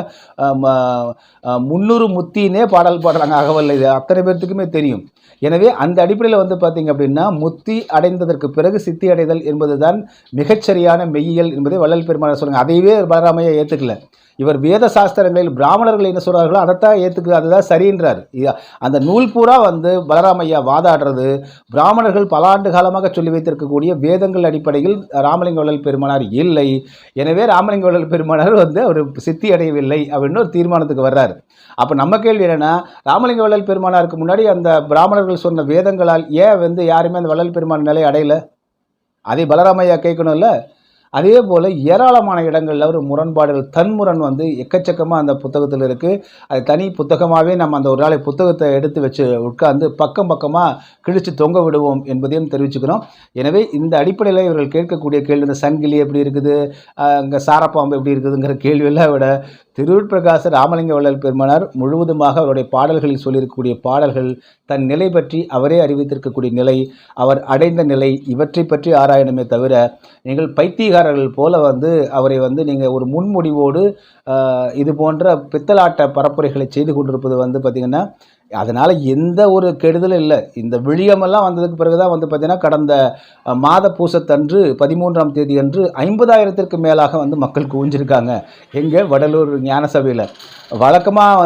300 முத்தினே பாடல் பாடுறாங்க அகவல்ல. இது அத்தனை பேர்த்துக்குமே தெரியும். எனவே அந்த அடிப்படையில் பார்த்திங்க அப்படின்னா முத்தி அடைந்ததற்கு பிறகு சித்தி அடைதல் என்பது தான் மிகச்சரியான மெய்யியல் என்பதை வள்ளல் பெருமானார் சொல்லுங்கள். அதையவே பலராமையா ஏற்றுக்கல. இவர் வேத சாஸ்திரங்களில் பிராமணர்கள் என்ன சொல்கிறார்களோ அதைத்தான் ஏற்றுக்கு, அதுதான் சரின்றார். அந்த நூல் பூரா பலராமையா வாதாடுறது பிராமணர்கள் பல ஆண்டு காலமாக சொல்லி வைத்திருக்கக்கூடிய வேதங்கள் அடிப்படையில் ராமலிங்க வள்ளல் பெருமானார் இல்லை. எனவே ராமலிங்க வள்ளல் பெருமானார் அவர் சித்தி அடையவில்லை அப்படின்னு ஒரு தீர்மானத்துக்கு வர்றார். அப்போ நம்ம கேள்வி என்னென்னா, ராமலிங்க வள்ளல் பெருமானாருக்கு முன்னாடி அந்த பிராமணர்கள் சொன்ன வேதங்களால் ஏன் யாருமே அந்த வள்ளல் பெருமான் நிலை அடையலை? அதை பலராமையா கேட்கணும்ல. அதே போல் ஏராளமான இடங்களில் ஒரு முரண்பாடுகள், தன்முரண் எக்கச்சக்கமாக அந்த புத்தகத்தில் இருக்குது. அது தனி புத்தகமாகவே நம்ம அந்த ஒரு நாளை புத்தகத்தை எடுத்து வச்சு உட்கார்ந்து பக்கமாக கிழித்து தொங்க விடுவோம் என்பதையும் தெரிவிச்சுக்கிறோம். எனவே இந்த அடிப்படையில் இவர்கள் கேட்கக்கூடிய கேள்வி, இந்த சங்கிலி எப்படி இருக்குது, இங்கே சாரப்பாம்பு எப்படி இருக்குதுங்கிற கேள்வியெல்லாம் விட திருவருட்பிரகாச ராமலிங்க வள்ளல் பெருமானார் முழுவதுமாக அவருடைய பாடல்களில் சொல்லியிருக்கக்கூடிய பாடல்கள், தன் நிலை பற்றி அவரே அறிவித்திருக்கக்கூடிய நிலை, அவர் அடைந்த நிலை, இவற்றை பற்றி ஆராயணுமே தவிர நீங்கள் பைத்தியகாரர்கள் போல அவரை நீங்கள் ஒரு முன்முடிவோடு இது போன்ற பித்தலாட்ட பரப்புரைகளை செய்து கொண்டிருப்பது பார்த்திங்கன்னா அதனால் எந்த ஒரு கெடுதலும் இல்லை. இந்த விழியமெல்லாம் வந்ததுக்கு பிறகு தான் பார்த்திங்கன்னா கடந்த மாத பூசத்தன்று 13ஆம் தேதி அன்று 50,000த்திற்கு மேலாக மக்கள் குவிஞ்சிருக்காங்க. எங்கே? வடலூர் ஞான சபையில். வழக்கமாக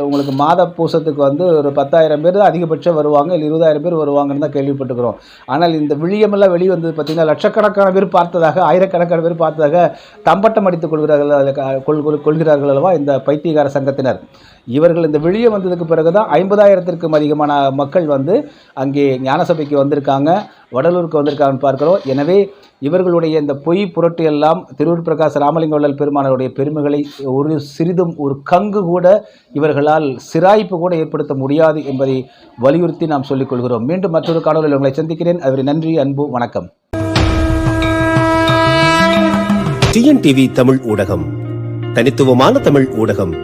உங்களுக்கு மாத பூசத்துக்கு ஒரு 10,000 பேர் தான் அதிகபட்சம் வருவாங்க, இல்லை 20,000 பேர் வருவாங்கன்னு தான் கேள்விப்பட்டுக்கிறோம். ஆனால் இந்த விழியமெல்லாம் வெளி பார்த்திங்கன்னா லட்சக்கணக்கான பேர் பார்த்ததாக, ஆயிரக்கணக்கான பேர் பார்த்ததாக தம்பட்டம் அடித்துக் கொள்கிறார்கள் அல்லவா இந்த பைத்தியகார சங்கத்தினர். இவர்கள் இந்த வெளியே வந்ததுக்கு பிறகுதான் 50,000த்திற்கும் அதிகமான மக்கள் வந்து அங்கே ஞானசபைக்கு வந்திருக்காங்க, வடலூருக்கு வந்திருக்காங்கன்னு பார்க்கிறோம். எனவே இவர்களுடைய இந்த பொய் புரட்டு எல்லாம் திருவூர் பிரகாச ராமலிங்க வள்ளல் பெருமானுடைய பெருமைகளை ஒரு சிறிதும் ஒரு கங்கு கூட இவர்களால் சிராய்ப்பு கூட ஏற்படுத்த முடியாது என்பதை வலியுறுத்தி நாம் சொல்லிக் கொள்கிறோம். மீண்டும் மற்றொரு காணொலியில் உங்களை சந்திக்கிறேன். அதுவரை நன்றி, அன்பு, வணக்கம். டிஎன்டிவி தமிழ் ஊடகம், தனித்துவமான தமிழ் ஊடகம்.